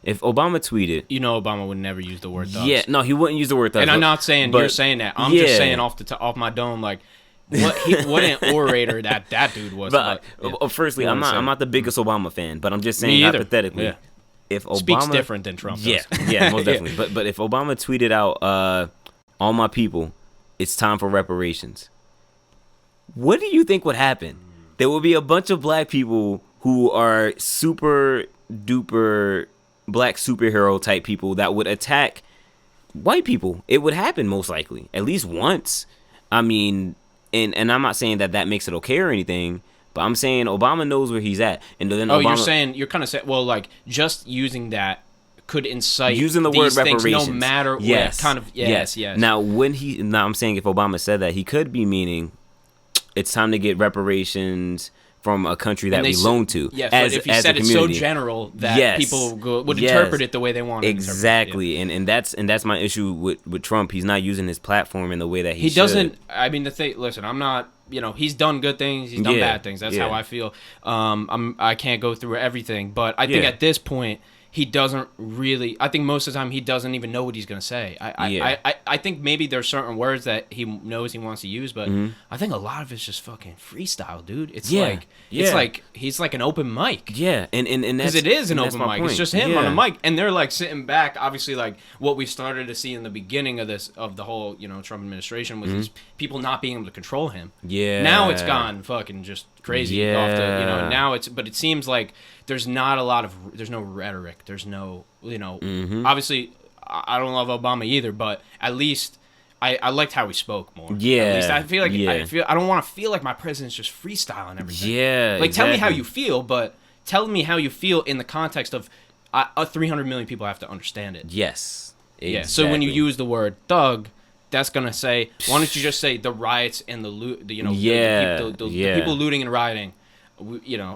Obama would never use the word thugs. Yeah, no, he wouldn't use the word thugs. And I'm not saying you're saying that. I'm just saying off my dome, like, what an orator that dude was. But firstly, I'm not the biggest Obama fan, but I'm just saying hypothetically, if Obama speaks different than Trump does. Yeah, most definitely. But if Obama tweeted out, all my people, it's time for reparations, what do you think would happen? There will be a bunch of black people who are super duper black superhero type people that would attack white people. It would happen most likely, at least once. I mean, and I'm not saying that makes it okay or anything, but I'm saying Obama knows where he's at. And then you're kind of saying, well, like, just using that could incite using the word reparations, no matter what kind of yes. Now I'm saying if Obama said that, he could be meaning it's time to get reparations from a country that we loan to. Yes, but if he said it so general that people would interpret it the way they want. Exactly, and that's my issue with Trump. He's not using his platform in the way that he should. Doesn't. I mean, listen, I'm not. He's done good things. He's done bad things. That's how I feel. I can't go through everything, but I think at this point, he doesn't really. I think most of the time he doesn't even know what he's gonna say. I think maybe there's certain words that he knows he wants to use, but I think a lot of it's just fucking freestyle, dude. It's like he's like an open mic. Yeah, and because it is an open mic. Point. It's just him on a mic, and they're like sitting back. Obviously, like what we started to see in the beginning of the whole Trump administration was these people not being able to control him. Yeah. Now it's gone fucking just crazy off the now but it seems like there's not a lot of there's no rhetoric, there's no obviously I don't love Obama either, but at least I liked how he spoke more. Yeah, at least I feel like I don't want to feel like my president's just freestyling everything. Yeah, like tell me how you feel, but tell me how you feel in the context of 300 million people have to understand it. Yes, exactly. Yeah. So when you use the word thug, that's gonna say, why don't you just say the riots and the loot, the people looting and rioting.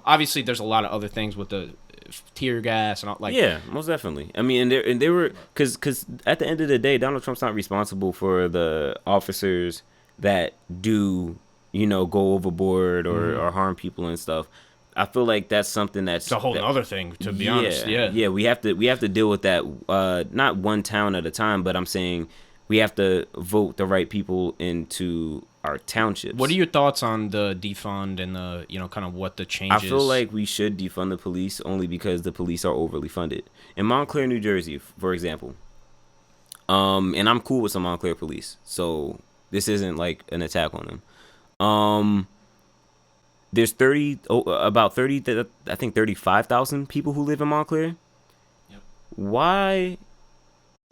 Obviously there's a lot of other things with the tear gas and all, like. Yeah, most definitely. I mean, and they were because at the end of the day, Donald Trump's not responsible for the officers that do go overboard or harm people and stuff. I feel like that's something that's a whole other thing, to be honest. Yeah, we have to deal with that. Not one town at a time, but I'm saying we have to vote the right people into our townships. What are your thoughts on the defund and the kind of what the changes? I feel like we should defund the police only because the police are overly funded. In Montclair, New Jersey, for example, and I'm cool with some Montclair police, so this isn't like an attack on them. There's 35,000 people who live in Montclair. Yep. Why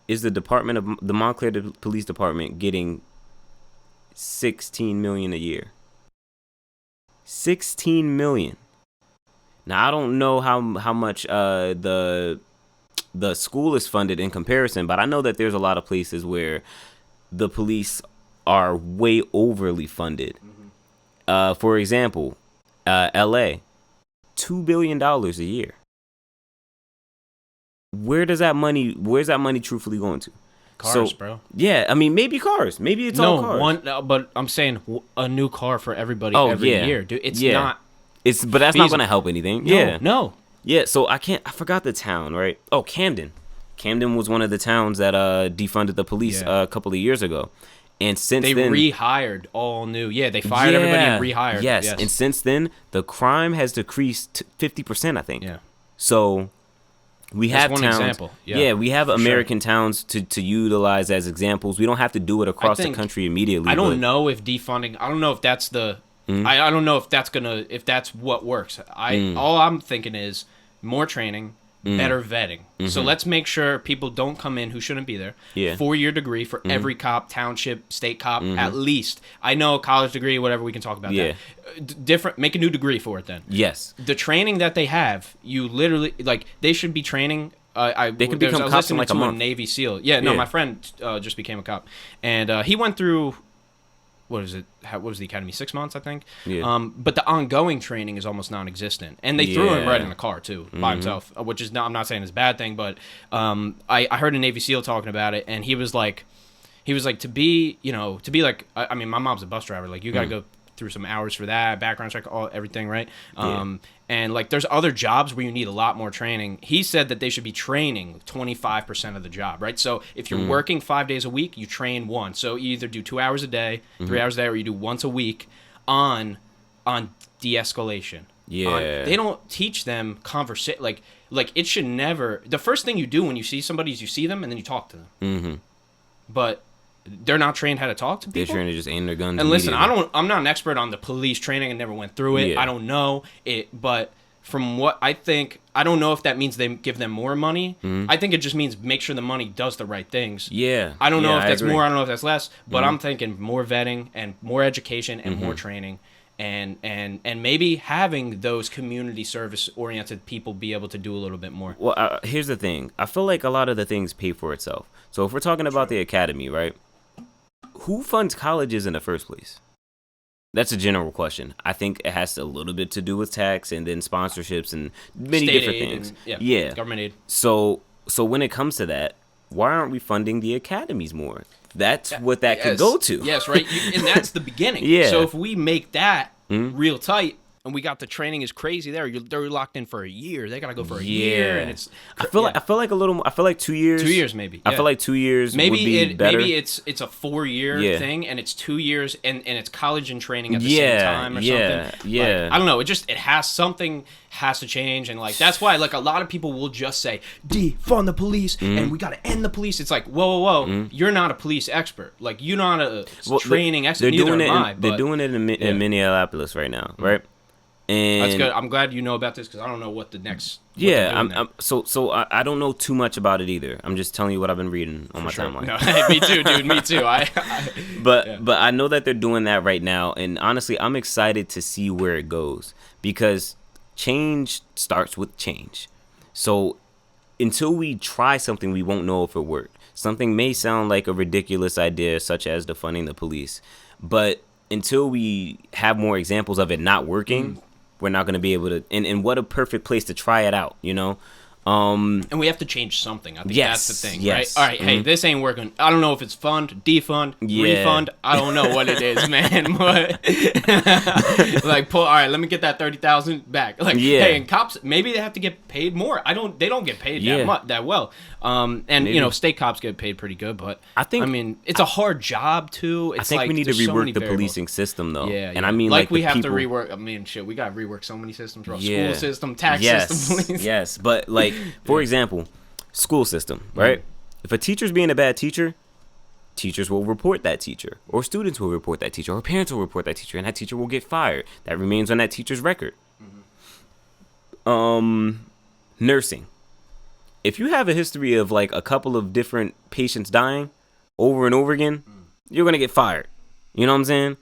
is the Montclair Police Department getting $16 million a year? $16 million. Now I don't know how much the school is funded in comparison, but I know that there's a lot of places where the police are way overly funded. For example, LA, $2 billion a year. Where's that money truthfully going to? Cars, bro. Yeah, I mean, maybe cars. Maybe it's all cars. But I'm saying a new car for everybody every year, dude. It's not. But that's not going to help anything. No. Yeah, so I forgot the town, right? Oh, Camden. Camden was one of the towns that defunded the police a couple of years ago. And since then, they rehired all new. Yeah, they fired everybody and rehired. Yes, and since then, the crime has decreased 50%, I think. Yeah. So we have one towns. Example. Yeah, we have American towns to utilize as examples. We don't have to do it across the country immediately. I don't know if defunding. I don't know if that's the. I don't know if that's what works. All I'm thinking is more training, better vetting. So let's make sure people don't come in who shouldn't be there. 4-year degree for every cop, township, state cop, at least. I know college degree, whatever, we can talk about that. Different, make a new degree for it then. Yes. The training that they have, you literally, like, they should be training. They can become cops in like a month. Navy SEAL. No, my friend just became a cop, and he went through. What is it? What was the academy? 6 months, I think. But the ongoing training is almost non-existent, and they threw him right in the car too by himself, which is not. I'm not saying it's a bad thing, but I heard a Navy SEAL talking about it, and he was like, to be like, I mean, my mom's a bus driver. Like, you got to go through some hours for that, background check, everything, right? And like, there's other jobs where you need a lot more training. He said that they should be training 25% of the job, right? So if you're working 5 days a week, you train once. So you either do 2 hours a day, 3 hours a day, or you do once a week on de-escalation. They don't teach them conversation. Like it should never. The first thing you do when you see somebody is you see them and then you talk to them. But they're not trained how to talk to people. They're trained to just aim their guns. And listen, I'm not an expert on the police training. I never went through it. I don't know it, but from what I think, I don't know if that means they give them more money. I think it just means make sure the money does the right things. I don't know if that's more. I don't know if that's less. But I'm thinking more vetting and more education and more training. And maybe having those community service oriented people be able to do a little bit more. Well, here's the thing. I feel like a lot of the things pay for itself. So if we're talking about the academy, right? Who funds colleges in the first place? That's a general question. I think it has a little bit to do with tax and then sponsorships and many State different aid things. And, government aid. So when it comes to that, why aren't we funding the academies more? That's what that could go to. Yes, right. And that's the beginning. So if we make that real tight, and we got the training is crazy there. They're locked in for a year. They gotta go for a year, and it's. I feel like a little. I feel like 2 years. 2 years maybe. I feel like 2 years. Maybe would be better. Maybe it's a 4-year thing, and it's 2 years, and it's college and training at the same time or something. Like, I don't know. It has to change, and like that's why like a lot of people will just say defund the police, and we gotta end the police. It's like whoa. You're not a police expert. Like you're not a training expert. They're doing it in Minneapolis right now, right? And that's good. I'm glad you know about this because I don't know what the next. So I don't know too much about it either. I'm just telling you what I've been reading on my timeline. No, me too, dude. Me too. But I know that they're doing that right now, and honestly, I'm excited to see where it goes because change starts with change. So until we try something, we won't know if it worked. Something may sound like a ridiculous idea, such as defunding the police, but until we have more examples of it not working, we're not going to be able to. And what a perfect place to try it out, you know? And we have to change something. I think that's the thing, right? All right, hey, this ain't working. I don't know if it's fund, defund, refund. I don't know what it is, man. But like, all right, let me get that 30,000 back. Like, hey, and cops, maybe they have to get paid more. They don't get paid that well. And maybe. You know, state cops get paid pretty good, but I mean, it's a hard job too. I think we need to rework the policing system, though. And I mean, like we have to rework. I mean, shit, we got to rework so many systems, bro. School system, tax system, police. Yes, but like. For example, school system, right? If a teacher's being a bad teacher, teachers will report that teacher, or students will report that teacher, or parents will report that teacher, and that teacher will get fired. That remains on that teacher's record. Nursing. If you have a history of like a couple of different patients dying over and over again, you're gonna get fired. You know what I'm saying?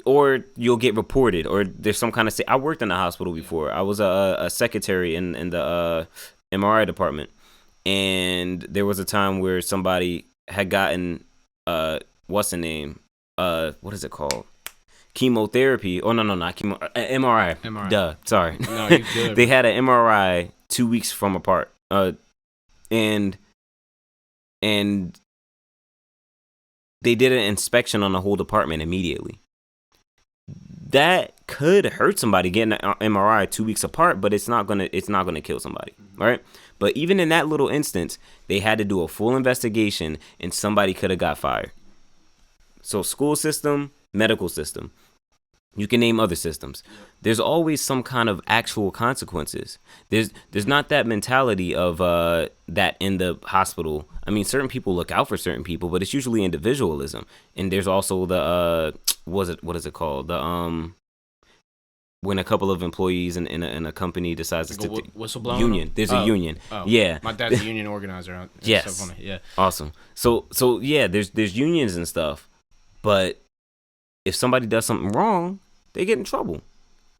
Or you'll get reported, or there's some kind of. I worked in the hospital before. I was a secretary in the MRI department, and there was a time where somebody had gotten what's the name? What is it called? Chemotherapy. Oh no, not chemo. MRI. Duh. Sorry. No, you're good. They had an MRI 2 weeks from apart. And they did an inspection on the whole department immediately. That could hurt somebody getting an MRI 2 weeks apart, but it's not gonna kill somebody, right? But even in that little instance, they had to do a full investigation, and somebody could have got fired. So school system, medical system, you can name other systems. There's always some kind of actual consequences. There's not that mentality of that in the hospital. I mean, certain people look out for certain people, but it's usually individualism. And there's also the what is it called? when a couple of employees in a company decides like to whistleblower union. There's a union. Oh. Yeah. My dad's a union organizer. Yes. So funny. Yeah. Awesome. So yeah, there's unions and stuff, but if somebody does something wrong, they get in trouble.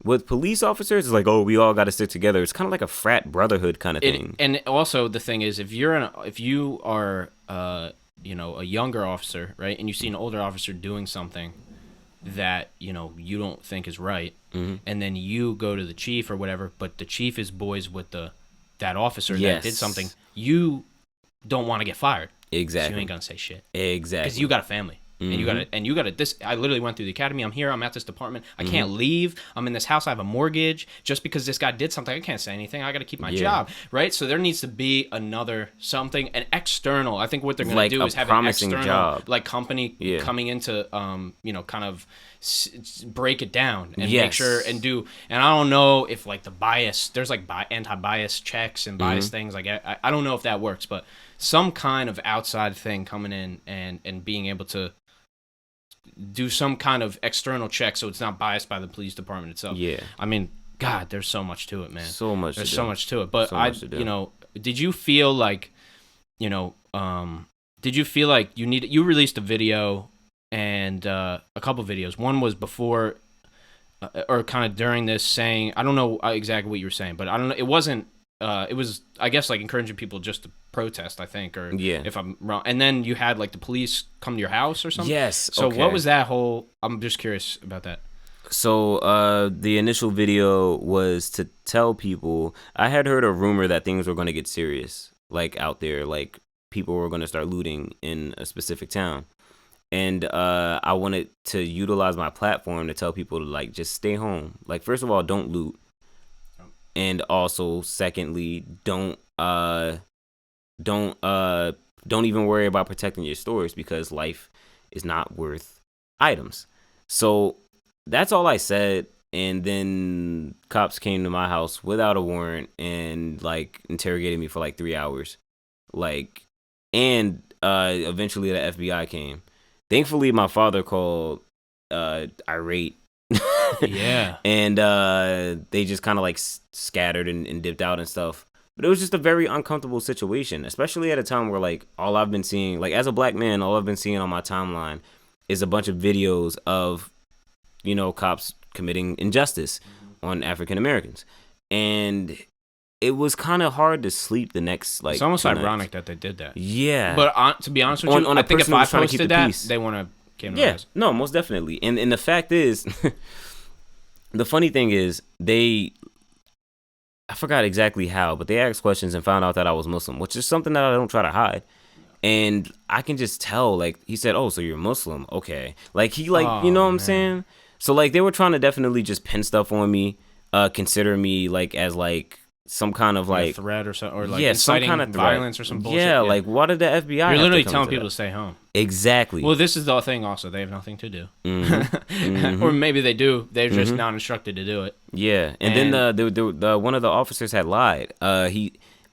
With police officers, it's like, oh, we all got to stick together. It's kind of like a frat brotherhood kind of thing. And also the thing is, if you are a younger officer, right, and you see an older officer doing something that you don't think is right, and then you go to the chief or whatever, but the chief is boys with that officer that did something, you don't want to get fired. Exactly. So you ain't gonna say shit. Exactly. Because you got a family. And you gotta this. I literally went through the academy. I'm here. I'm at this department. I can't leave. I'm in this house. I have a mortgage. Just because this guy did something, I can't say anything. I gotta keep my job, right? So there needs to be an external. I think what they're gonna do is have an external job, like company coming into kind of break it down and make sure and do. And I don't know if like the bias, there's like anti-bias checks and bias things. Like I don't know if that works, but some kind of outside thing coming in and being able to do some kind of external check so it's not biased by the police department itself. Yeah. I mean, God, there's so much to it, man. So much. There's so much to it. But did you feel like, you released a video and a couple videos. One was before or kind of during this saying, I don't know exactly what you were saying, but I don't know. It wasn't, it was, I guess, like encouraging people just to protest, I think, or if I'm wrong. And then you had like the police come to your house or something. Yes. So what was that whole? I'm just curious about that. So the initial video was to tell people. I had heard a rumor that things were going to get serious, like out there, like people were going to start looting in a specific town, and I wanted to utilize my platform to tell people to like just stay home. Like first of all, don't loot. And also, secondly, don't even worry about protecting your stores because life is not worth items. So that's all I said. And then cops came to my house without a warrant and like interrogated me for like 3 hours. Like, and eventually the FBI came. Thankfully, my father called irate. Yeah. And they just kind of like scattered and dipped out and stuff. But it was just a very uncomfortable situation, especially at a time where like all I've been seeing, like as a black man, all I've been seeing on my timeline is a bunch of videos of, cops committing injustice on African Americans. And it was kind of hard to sleep the next like. It's almost ironic that they did that. Yeah. But to be honest with you, I think if I posted that, they want to. Yeah, no, most definitely. And the fact is, the funny thing is, I forgot exactly how, but they asked questions and found out that I was Muslim, which is something that I don't try to hide. And I can just tell, like, he said, oh, so you're Muslim. Okay. Like, he, like, you know what I'm saying? So, like, they were trying to definitely just pin stuff on me, consider me, like, as, like, some kind of like threat or something, or like inciting some kind of violence or some bullshit. Yeah, like what did the FBI? You're literally telling people to stay home. Exactly. Well, this is the thing. Also, they have nothing to do, or maybe they do. They're just not instructed to do it. Yeah, and then the one of the officers had lied. They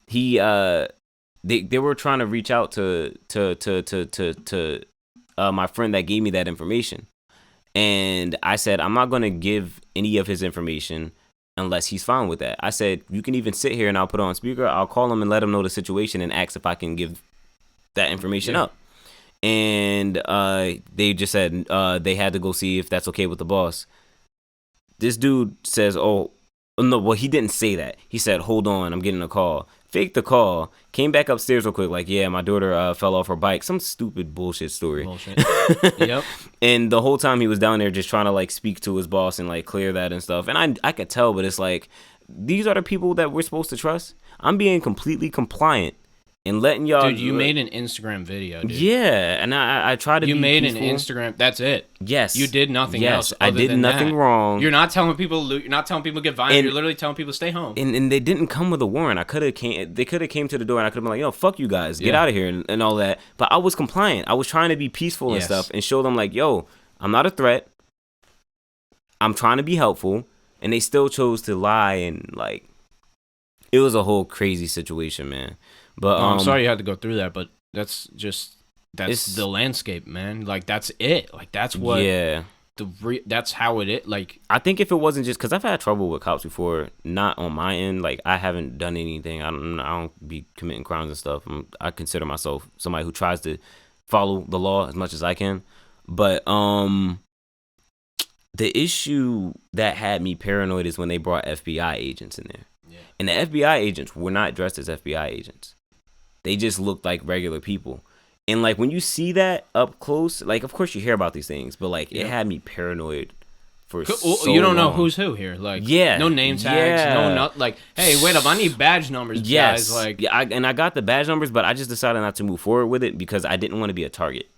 were trying to reach out to my friend that gave me that information, and I said I'm not going to give any of his information unless he's fine with that. I said, you can even sit here and I'll put it on speaker. I'll call him and let him know the situation and ask if I can give that information up. And they just said they had to go see if that's okay with the boss. This dude says, oh, no, well, he didn't say that. He said, hold on, I'm getting a call. Faked the call, came back upstairs real quick, like, yeah, my daughter fell off her bike. Some stupid bullshit story. Bullshit. Yep. And the whole time he was down there just trying to, like, speak to his boss and, like, clear that and stuff. And I could tell, but it's like, these are the people that we're supposed to trust? I'm being completely compliant and letting y'all... Dude, you made an Instagram video, dude. Yeah, and I tried to be You made peaceful. An Instagram... That's it. Yes. You did nothing else. I did nothing wrong. You're not telling people loot. You're not telling people get violent. You're literally telling people stay home. And they didn't come with a warrant. They could have came to the door and I could have been like, fuck you guys. Get out of here and all that. But I was compliant. I was trying to be peaceful and stuff and show them like, yo, I'm not a threat. I'm trying to be helpful. And they still chose to lie and like... It was a whole crazy situation, man. But I'm sorry you had to go through that, but that's the landscape, man. Like that's it. Like that's what. Yeah. that's how it is. Like, I think if it wasn't just because I've had trouble with cops before, not on my end. Like, I haven't done anything. I don't be committing crimes and stuff. I consider myself somebody who tries to follow the law as much as I can. But the issue that had me paranoid is when they brought FBI agents in there. Yeah. And the FBI agents were not dressed as FBI agents. They just looked like regular people. And, like, when you see that up close, like, of course you hear about these things, but, like, it had me paranoid for so You don't know long. who's who here. Like, no name tags, like, hey, wait up, I need badge numbers, guys. Like, yeah, I got the badge numbers, but I just decided not to move forward with it because I didn't want to be a target.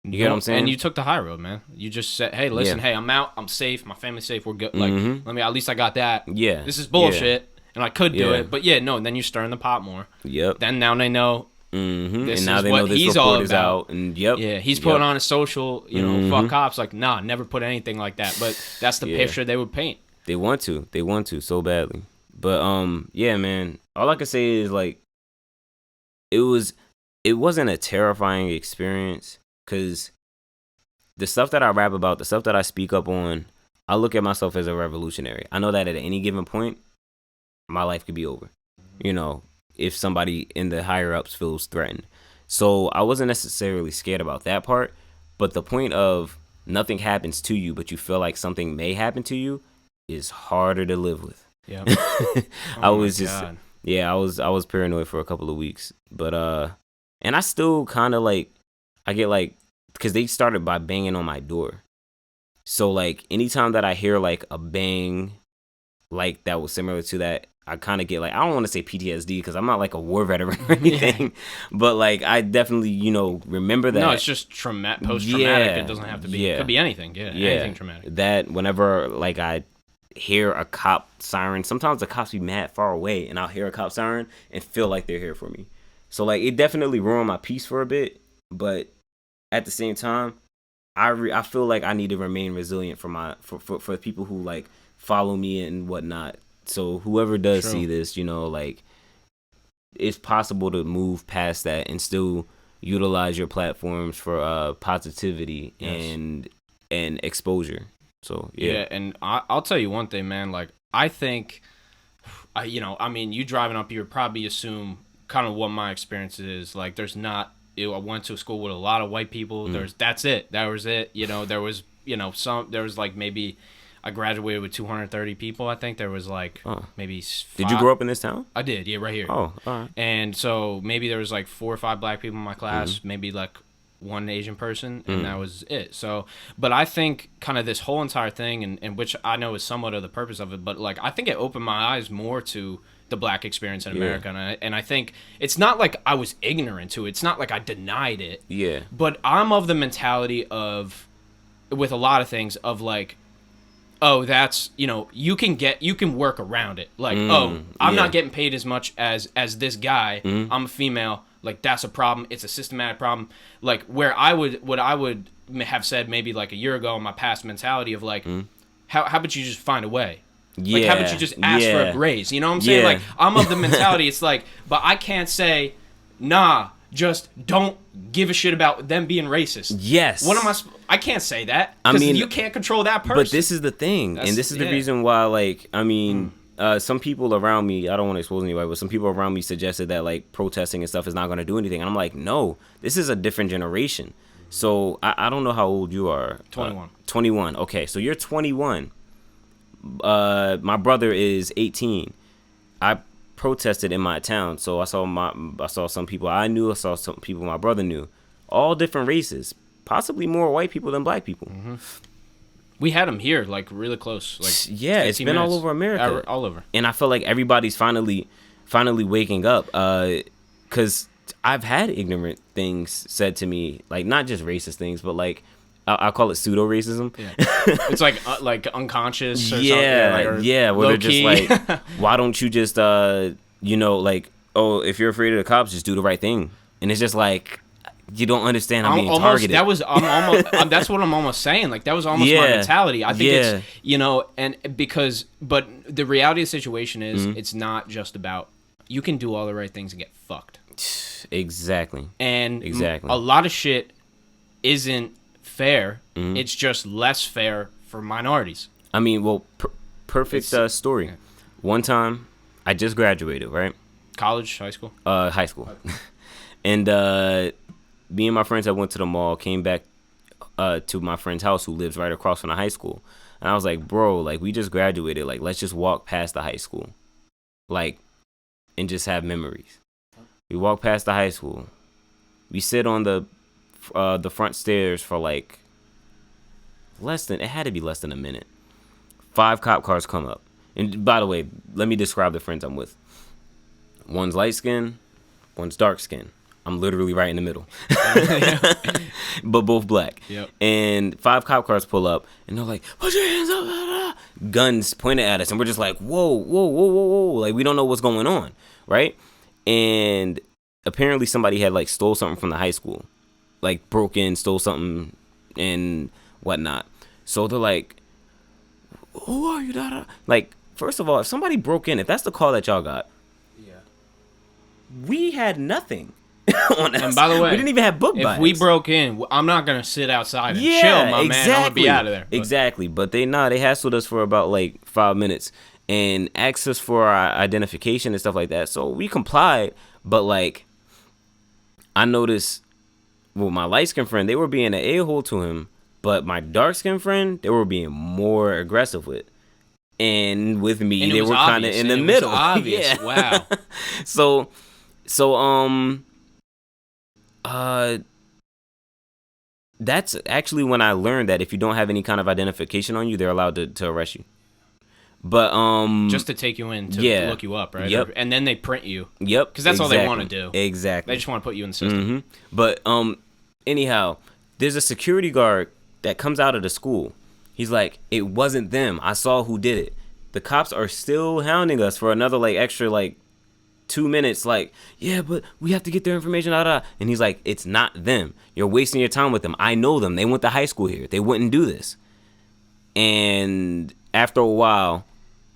You get what I'm saying? And you took the high road, man. You just said, hey, listen, hey, I'm out, I'm safe, my family's safe, we're good. Like, at least I got that. Yeah. This is bullshit, and I could do it. But, and then you're stirring the pot more. Yep. Then now they know. This and now is they know this he's report all is out, and he's putting on a social, fuck cops. Like, nah, never put anything like that. But that's the picture they would paint. They want to so badly. But man, all I can say is like, it wasn't a terrifying experience because the stuff that I rap about, the stuff that I speak up on, I look at myself as a revolutionary. I know that at any given point, my life could be over. If somebody in the higher ups feels threatened. So I wasn't necessarily scared about that part, but the point of nothing happens to you, but you feel like something may happen to you is harder to live with. Yeah. I was paranoid for a couple of weeks, but and I still kind of like, I get like, because they started by banging on my door. So like anytime that I hear like a bang like that was similar to that, I kind of get like, I don't want to say PTSD because I'm not like a war veteran or anything, but like I definitely, remember that. No, it's just post-traumatic. It doesn't have to be. It could be anything. Anything traumatic. That whenever like I hear a cop siren, sometimes the cops be mad far away and I'll hear a cop siren and feel like they're here for me. So like it definitely ruined my peace for a bit, but at the same time, I feel like I need to remain resilient for people who like follow me and whatnot. So whoever does see this, like it's possible to move past that and still utilize your platforms for positivity and exposure. So yeah, and I'll tell you one thing, man. Like I think, you driving up here probably assume kind of what my experience is. Like there's not. I went to a school with a lot of white people. That's it. That was it. There was there was like maybe. I graduated with 230 people. I think there was like maybe 5. Did you grow up in this town? I did, yeah, right here. Oh, all right. And so maybe there was like 4 or 5 black people in my class, maybe like 1 Asian person, and that was it. So, but I think kind of this whole entire thing, and which I know is somewhat of the purpose of it, but like I think it opened my eyes more to the black experience in America, and I think it's not like I was ignorant to it. It's not like I denied it. Yeah. But I'm of the mentality of, with a lot of things, of like, oh, that's, you can work around it. Like, I'm not getting paid as much as this guy. I'm a female. Like, that's a problem. It's a systematic problem. Like, what I would have said maybe like a year ago in my past mentality of like, how about you just find a way? Yeah. Like, how about you just ask for a raise? You know what I'm saying? Like, I'm of the mentality. It's like, but I can't say, nah, just don't give a shit about them being racist. Yes. What am I can't say that. Because you can't control that person. But this is the thing. And this is the reason why, like, some people around me, I don't want to expose anybody, but some people around me suggested that, like, protesting and stuff is not going to do anything. And I'm like, no, this is a different generation. So I don't know how old you are. 21. 21. Okay, so you're 21. My brother is 18. I protested in my town, so I saw some people I knew, I saw some people my brother knew, all different races, possibly more white people than black people. We had them here, like really close. Like it's been all over America, all over. And I feel like everybody's finally waking up, because I've had ignorant things said to me, like not just racist things, but like I'll call it pseudo racism. Yeah. It's like unconscious. Or something, where they're just like, why don't you just like, oh, if you're afraid of the cops, just do the right thing. And it's just like, you don't understand I'm being targeted. That's what I'm almost saying. Like that was almost my mentality. I think it's and because, but the reality of the situation is it's not just about, you can do all the right things and get fucked. Exactly. And a lot of shit isn't fair. It's just less fair for minorities. I mean, well, perfect story. Yeah. One time, I just graduated, right? College, high school? High school. And me and my friends that went to the mall came back to my friend's house who lives right across from the high school. And I was like, bro, like, we just graduated. Like, let's just walk past the high school. Like, and just have memories. We walk past the high school. We sit on the front stairs for, like, it had to be less than a minute. 5 cop cars come up. And by the way, let me describe the friends I'm with. One's light skin, one's dark skin. I'm literally right in the middle. But both black. Yep. And 5 cop cars pull up, and they're like, put your hands up. Guns pointed at us, and we're just like, whoa. Like, we don't know what's going on, right? And apparently somebody had, like, stole something from the high school. Like, broke in, stole something, and whatnot. So they're like, who are you? Like, first of all, if somebody broke in, if that's the call that y'all got, we had nothing. On us. And by the way, we didn't even have book bags. If we broke in, I'm not gonna sit outside and chill, my man. I'm gonna be out of there. Exactly. But they hassled us for about like 5 minutes and asked us for our identification and stuff like that. So we complied, but like I noticed with my light skinned friend, they were being an a-hole to him, but my dark skinned friend, they were being more aggressive with. And with me, they were kind of in the middle. Was obvious. Yeah. Wow. So that's actually when I learned that if you don't have any kind of identification on you, they're allowed to arrest you. But just to take you in to look you up, right? Yep. And then they print you. Yep. Because that's all they want to do. Exactly. They just want to put you in the system. But anyhow, there's a security guard that comes out of the school. He's like, it wasn't them. I saw who did it. The cops are still hounding us for another like extra like 2 minutes, like, yeah, but we have to get their information out. And he's like, it's not them. You're wasting your time with them. I know them. They went to high school here. They wouldn't do this. And after a while,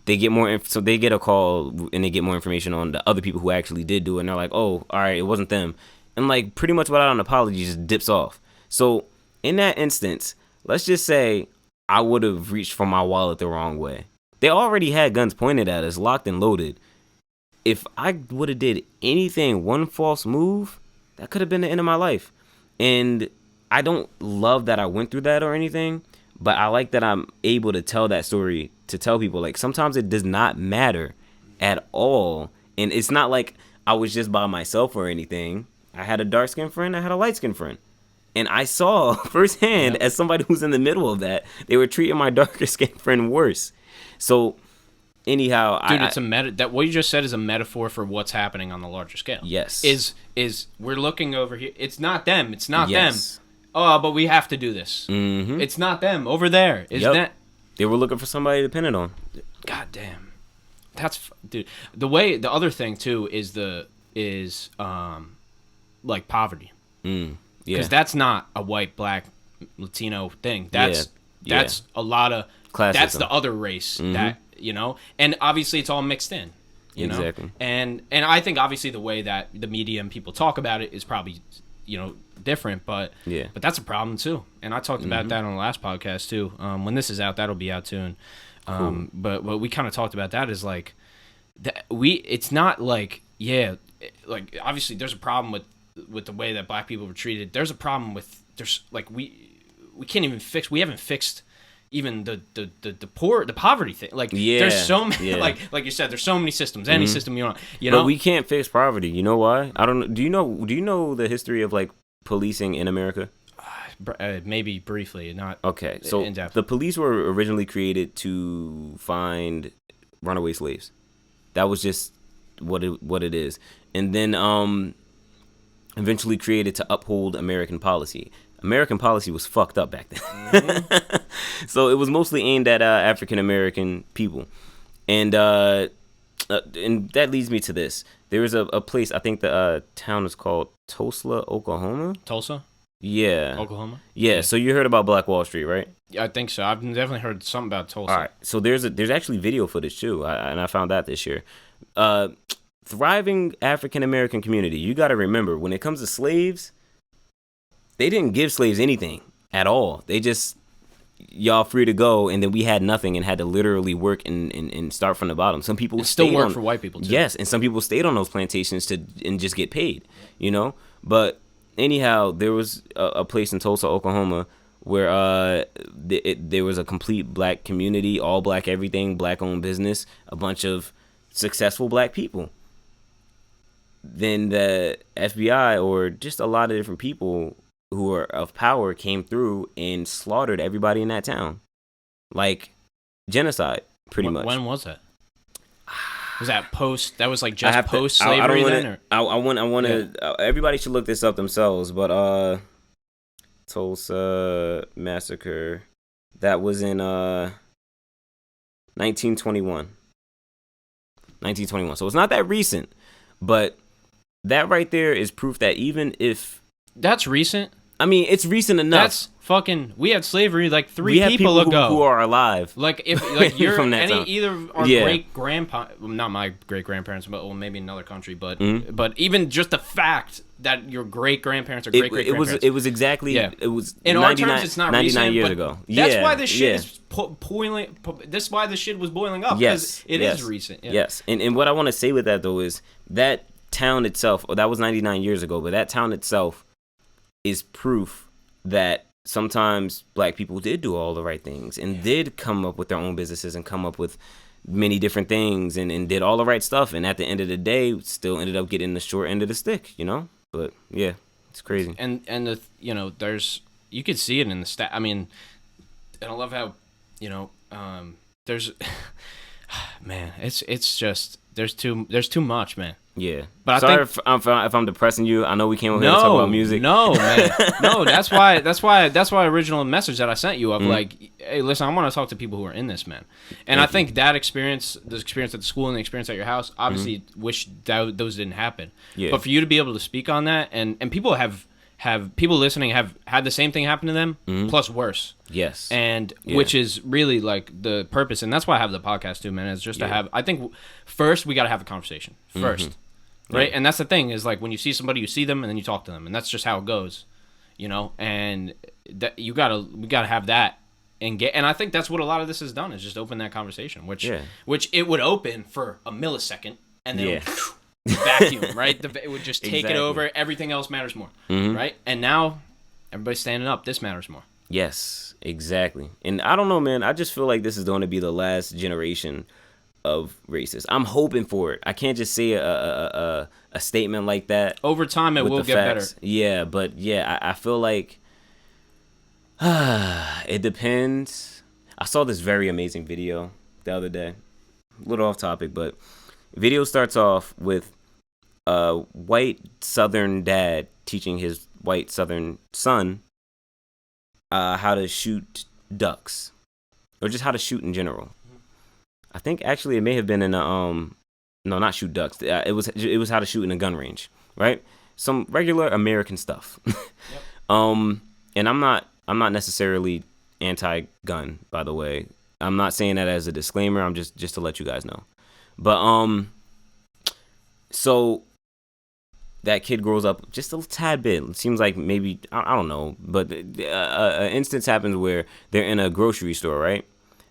they get so they get a call and they get more information on the other people who actually did do it. And they're like, oh, all right, it wasn't them. And like pretty much without an apology, just dips off. So in that instance, let's just say I would have reached for my wallet the wrong way. They already had guns pointed at us, locked and loaded. If I would have did anything, one false move, that could have been the end of my life. And I don't love that I went through that or anything, but I like that I'm able to tell that story, to tell people, like, sometimes it does not matter at all. And it's not like I was just by myself or anything. I had a dark-skinned friend, I had a light-skinned friend. And I saw firsthand, as somebody who's in the middle of that, they were treating my darker-skinned friend worse. So anyhow, dude, it's that what you just said is a metaphor for what's happening on the larger scale. Yes, is we're looking over here. It's not them. It's not them. Oh, but we have to do this. It's not them over there. That they were looking for somebody to pin it on? God damn, that's dude. The other thing too is like poverty. Because that's not a white, black, Latino thing. That's a lot of classism. That's the other race that, you know, and obviously it's all mixed in, you know, and I think obviously the way that the media and people talk about it is probably, you know, different, but that's a problem too. And I talked about that on the last podcast too. When this is out, that'll be out too. And, but what we kind of talked about that is like it's not like, like obviously there's a problem with the way that black people were treated. There's a problem with we can't even fix. We haven't fixed even the poverty thing. Like there's so many. Like you said, there's so many systems. Any system you want. You know, but we can't fix poverty. You know why? I don't know. Do you know the history of like policing in America? Maybe briefly, not okay. So in depth. The police were originally created to find runaway slaves. That was just what it is, and then eventually created to uphold American policy. American policy was fucked up back then. So it was mostly aimed at African American people. And that leads me to this. There is a place, I think the town is called Tulsa, Oklahoma. Tulsa? Yeah. Oklahoma? Yeah, so you heard about Black Wall Street, right? Yeah, I think so. I've definitely heard something about Tulsa. All right. So there's actually video footage too, and I found that this year. Thriving African American community. You got to remember, when it comes to slaves, they didn't give slaves anything. at all. They just, y'all free to go, and then we had nothing and had to literally work and start from the bottom. Some people still work for white people too. Yes, and some people stayed on those plantations and just get paid, you know. But anyhow, there was a place in Tulsa, Oklahoma, where there was a complete black community, all black everything, black owned business, a bunch of successful black people. Then the FBI or just a lot of different people who are of power came through and slaughtered everybody in that town, like genocide, pretty much. When was that? Was that post? That was like just post slavery then? I want to. Everybody should look this up themselves. But Tulsa massacre, that was in 1921. 1921. So it's not that recent, but that right there is proof that even if that's recent. I mean, it's recent enough. That's fucking. We had slavery like three people ago who are alive. Like if you're from either our great grandpa, not my great grandparents, but maybe another country, but even just the fact that your great grandparents or great grandparents, it was exactly it was in our terms. It's not 99 recent, years but ago. That's why this shit is boiling. That's why the shit was boiling up. Yes, it is recent. Yeah. Yes, and what I want to say with that though is that town itself. That was 99 years ago, but that town itself is proof that sometimes black people did do all the right things and did come up with their own businesses and come up with many different things and did all the right stuff, and at the end of the day still ended up getting the short end of the stick, you know. But yeah, it's crazy. And the, you know, there's, you could see it in the stat. I mean, and I love how, you know, there's man, it's just there's too much, man. Yeah, but sorry if I'm depressing you. I know we came over here to talk about music. No, man, no. That's why original message that I sent you of like, hey, listen, I want to talk to people who are in this, man. And I think that experience, the experience at the school and the experience at your house, obviously, wish those didn't happen. Yeah. But for you to be able to speak on that, and people have people listening have had the same thing happen to them, plus worse. Yes. And which is really like the purpose, and that's why I have the podcast too, man. Is just to have. I think first we got to have a conversation first. Right, and that's the thing is like when you see somebody, you see them, and then you talk to them, and that's just how it goes, you know. And that we gotta have that, and I think that's what a lot of this has done is just open that conversation, which it would open for a millisecond, and then vacuum, right? It would just take it over. Everything else matters more, right? And now everybody's standing up. This matters more. Yes, exactly. And I don't know, man. I just feel like this is going to be the last generation of racists. I'm hoping for it. I can't just say a statement like that. Over time, it will get better. Yeah, but I feel like it depends. I saw this very amazing video the other day. A little off topic, but video starts off with a white Southern dad teaching his white Southern son how to shoot ducks, or just how to shoot in general. I think actually it may have been in a no, not shoot ducks. It was how to shoot in a gun range, right? Some regular American stuff. And I'm not necessarily anti-gun, by the way. I'm not saying that as a disclaimer. I'm just to let you guys know. But so that kid grows up just a tad bit. It seems like maybe I don't know, but an instance happens where they're in a grocery store, right?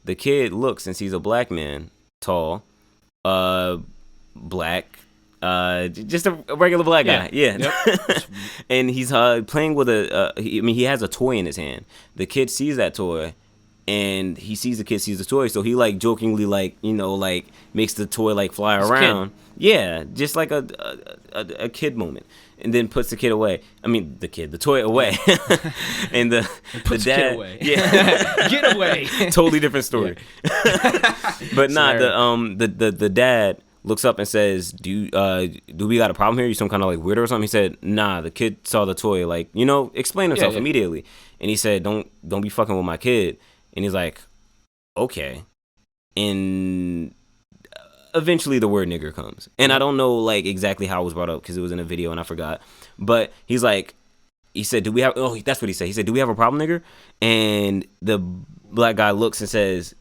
The kid looks and sees a black man, tall, black, just a regular black guy. Yeah. Yep. And he's playing with he has a toy in his hand. The kid sees that toy, and he sees the kid sees the toy, so he like jokingly like, you know, like makes the toy like fly around. Yeah, just like a kid moment. And then puts the kid away. I mean, the toy away. And the dad, kid away. Yeah, get away. Totally different story. But the dad looks up and says, "Do we got a problem here? You some kind of like weirdo or something?" He said, "Nah, the kid saw the toy. Like, you know, explain himself immediately." And he said, "Don't be fucking with my kid." And he's like, "Okay." And eventually the word nigger comes, and I don't know like exactly how it was brought up because it was in a video and I forgot, but he said, "Do we have?" Oh, that's what he said. He said, "Do we have a problem, nigger?" And the black guy looks and says,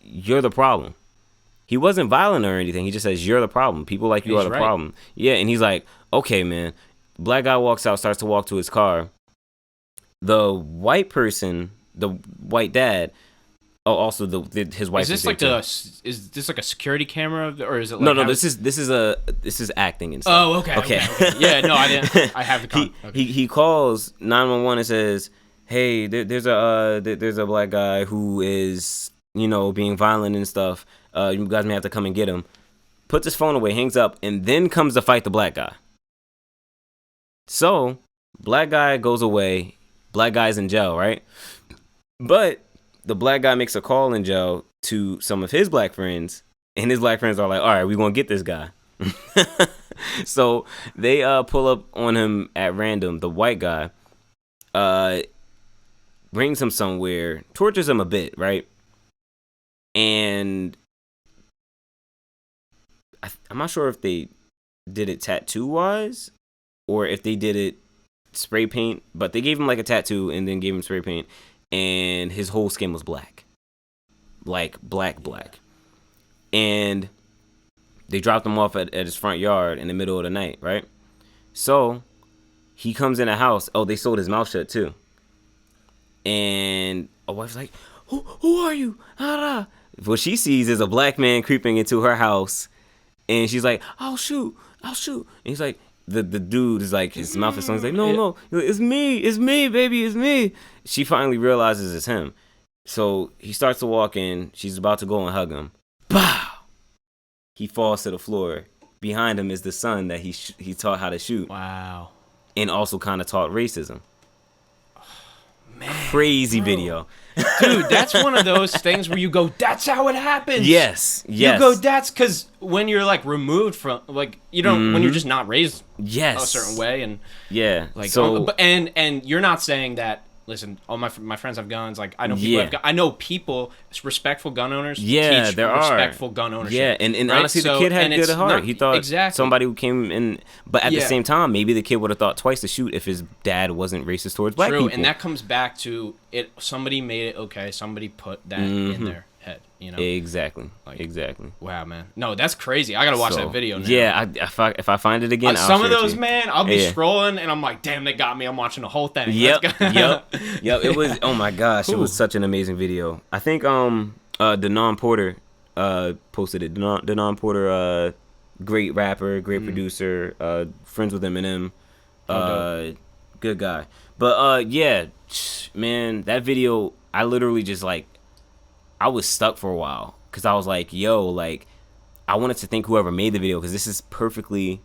"You're the problem." He wasn't violent or anything. He just says, "You're the problem. People like you are the problem." Yeah, and he's like, "Okay, man." Black guy walks out, starts to walk to his car. the white person, the white dad. Oh, also his wife. Is this like a security camera, or is it? Like No. This is acting and stuff. Oh, okay. Yeah, no, I didn't. I have the. He calls 911 and says, "Hey, there's a black guy who is being violent and stuff. You guys may have to come and get him." Puts his phone away, hangs up, and then comes to fight the black guy. So, black guy goes away. Black guy's in jail, right? But the black guy makes a call in jail to some of his black friends, and his black friends are like, all right, we're going to get this guy. So they pull up on him at random. The white guy brings him somewhere, tortures him a bit, right? And I'm not sure if they did it tattoo-wise or if they did it spray paint, but they gave him like a tattoo and then gave him spray paint, and his whole skin was black. Like black. And they dropped him off at his front yard in the middle of the night, right? So he comes in the house. Oh, they sewed his mouth shut too. And a wife's like, who are you? What she sees is a black man creeping into her house, and she's like, I'll shoot. And he's like, the dude is like, his mouth is sewn. He's like, no, it's me, baby, it's me. She finally realizes it's him. So he starts to walk in. She's about to go and hug him. Pow! He falls to the floor. Behind him is the son that he taught how to shoot. Wow. And also kind of taught racism. Man, crazy video. Dude, that's one of those things where you go, that's how it happens. Yes. You go, that's because when you're like removed from, like, you don't, when you're just not raised a certain way, and like, so, and you're not saying that. Listen, all my friends have guns. Like, I know people I know people, respectful gun owners. Yeah, teach there respectful gun ownership. Yeah, and right? Honestly, the kid had good heart. He thought somebody who came in, but at the same time, maybe the kid would have thought twice to shoot if his dad wasn't racist towards black people. And that comes back to it. Somebody made it okay. Somebody put that in their head. Exactly. Wow, man. No, that's crazy. I gotta watch that video now. Yeah, if I find it again, some of those, man, I'll be scrolling and I'm like, damn, they got me. I'm watching the whole thing. Yep. It was. Oh my gosh, it was such an amazing video. I think Denon Porter posted it. Denon Porter, great rapper, great producer, friends with Eminem, good guy. But man, that video, I literally just like, I was stuck for a while because I was like, yo, like, I wanted to thank whoever made the video because this is perfectly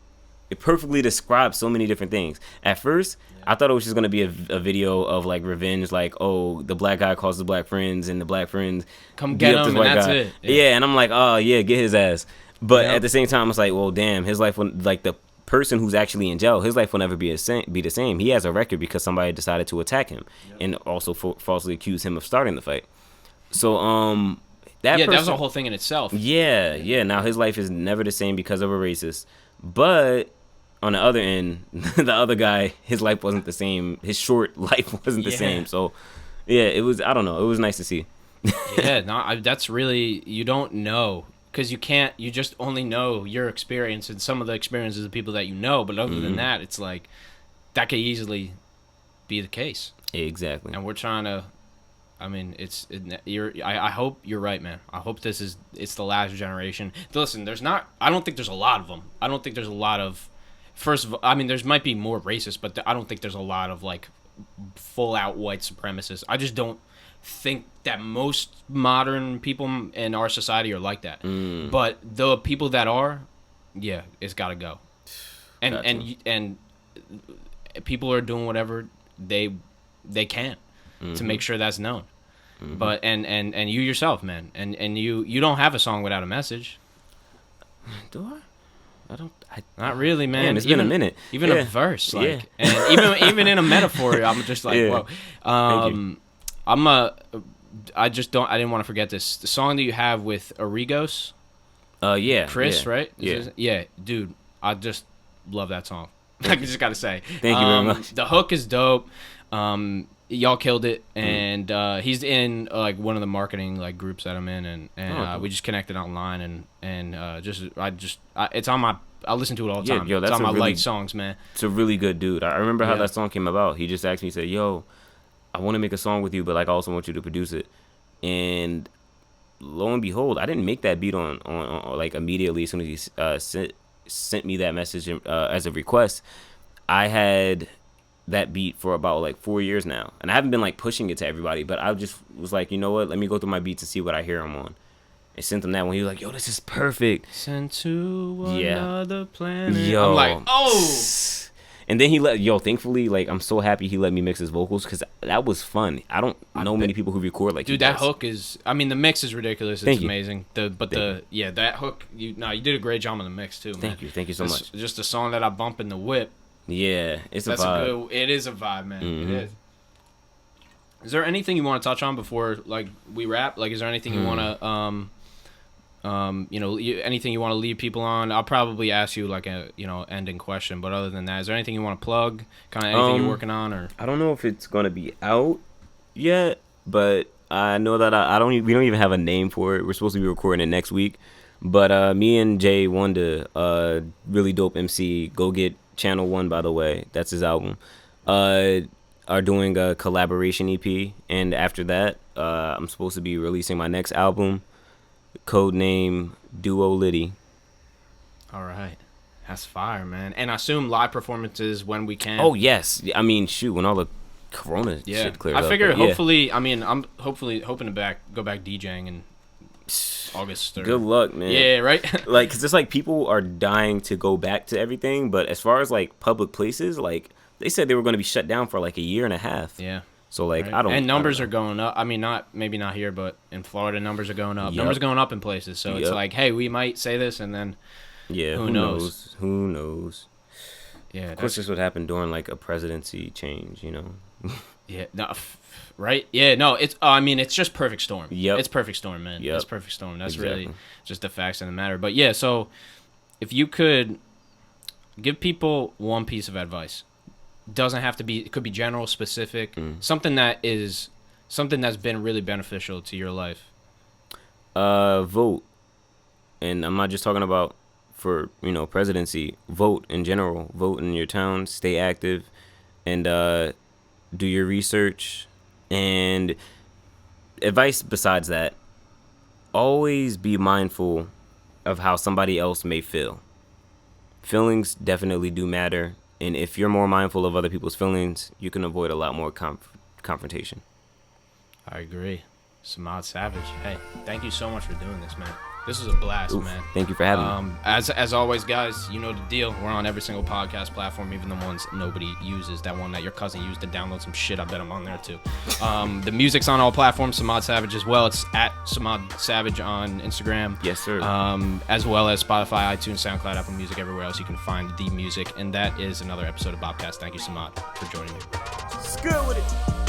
describes so many different things. At first, I thought it was just going to be a video of, like, revenge, like, oh, the black guy calls the black friends and the black friends come get him, and that's it. Yeah, and I'm like, oh, yeah, get his ass. But at the same time, it's like, well, damn, his life, like, the person who's actually in jail, his life will never be the same. He has a record because somebody decided to attack him and also falsely accuse him of starting the fight. So that was a whole thing in itself. Yeah. Now his life is never the same because of a racist. But on the other end, the other guy, his life wasn't the same. His short life wasn't the same. So it was. I don't know. It was nice to see. That's really, you don't know because you can't. You just only know your experience and some of the experiences of people that you know. But other than that, it's like that could easily be the case. Exactly. And we're trying to. I mean, I hope you're right, man. I hope it's the last generation. Listen, I don't think there's a lot of them. I don't think there's a lot of, first of all, I mean, there might be more racists, but I don't think there's a lot of, like, full-out white supremacists. I just don't think that most modern people in our society are like that. But the people that are, it's got to go. And people are doing whatever they can to make sure that's known. But and you yourself, man, and you don't have a song without a message. Do I? Not really, man. It's been a minute. Even a verse, like, and even in a metaphor, I'm just like, whoa. I didn't want to forget this. The song that you have with Arrigos. Chris, right? Yeah, dude. I just love that song. I just gotta say. Thank you very much. The hook is dope. Y'all killed it, and he's in like one of the marketing like groups that I'm in, and we just connected online, and it's on my. I listen to it all the time. It's on my light songs, man. It's a really good dude. I remember how that song came about. He just asked me, he said, "Yo, I want to make a song with you, but like I also want you to produce it. And lo and behold, I didn't make that beat on like immediately as soon as he sent me that message as a request. I had that beat for about like 4 years now, and I haven't been like pushing it to everybody, but I just was like, you know what, let me go through my beats and see what I hear him on. And sent him that one. He was like, yo, this is perfect. Sent to another planet. Yo. I'm like, oh. And then thankfully, like, I'm so happy he let me mix his vocals, because that was fun. I don't know many people who record like, dude, that hook is, I mean, the mix is ridiculous. It's amazing. That hook, you did a great job on the mix too, man. Thank you so much. Just a song that I bump in the whip. Yeah, it's a vibe. It is a vibe, man. Mm-hmm. It is. Is there anything you want to touch on before, like, we wrap? Like, is there anything you want to, anything you want to leave people on? I'll probably ask you like a, ending question, but other than that, is there anything you want to plug? Kind of anything you're working on, or? I don't know if it's gonna be out yet, but I know that we don't even have a name for it. We're supposed to be recording it next week, but me and Jay Wonder, really dope MC, go get Channel 1, by the way, that's his album, are doing a collaboration EP, and after that, I'm supposed to be releasing my next album, codename Duo Liddy. All right, that's fire, man. And I assume live performances when we can. Oh yes, I mean, shoot, when all the Corona shit clears up. I figure hopefully, I mean, I'm hoping to go back DJing in August 3rd. Good luck, man. Yeah, right. Like, cause it's like people are dying to go back to everything, but as far as like public places, like they said they were going to be shut down for like a year and a half. Yeah. So like right. And numbers are going up. I mean, maybe not here, but in Florida, numbers are going up. Yep. Numbers are going up in places. So it's like, hey, we might say this, and then who knows? Who knows? Yeah. Of course, this would happen during like a presidency change, Yeah. No. Right. Yeah. No. It's. I mean, it's just perfect storm. Yep. It's perfect storm, man. Yep. It's perfect storm. That's exactly. really just the facts of the matter. But yeah. So, if you could give people one piece of advice. Doesn't have to be, it could be general, specific, something that's been really beneficial to your life. Vote. And I'm not just talking about for, presidency. Vote in general. Vote in your town, stay active, and do your research. And advice besides that, always be mindful of how somebody else may feel. Feelings definitely do matter. And if you're more mindful of other people's feelings, you can avoid a lot more confrontation. I agree. Samad Savage. Hey, thank you so much for doing this, man. This was a blast, man. Thank you for having me. As always, guys, you know the deal. We're on every single podcast platform, even the ones nobody uses. That one that your cousin used to download some shit, I bet I'm on there too. The music's on all platforms, Samad Savage as well. It's at Samad Savage on Instagram. Yes, sir. As well as Spotify, iTunes, SoundCloud, Apple Music, everywhere else you can find the music. And that is another episode of BOPCAST. Thank you, Samad, for joining me. Skill with it.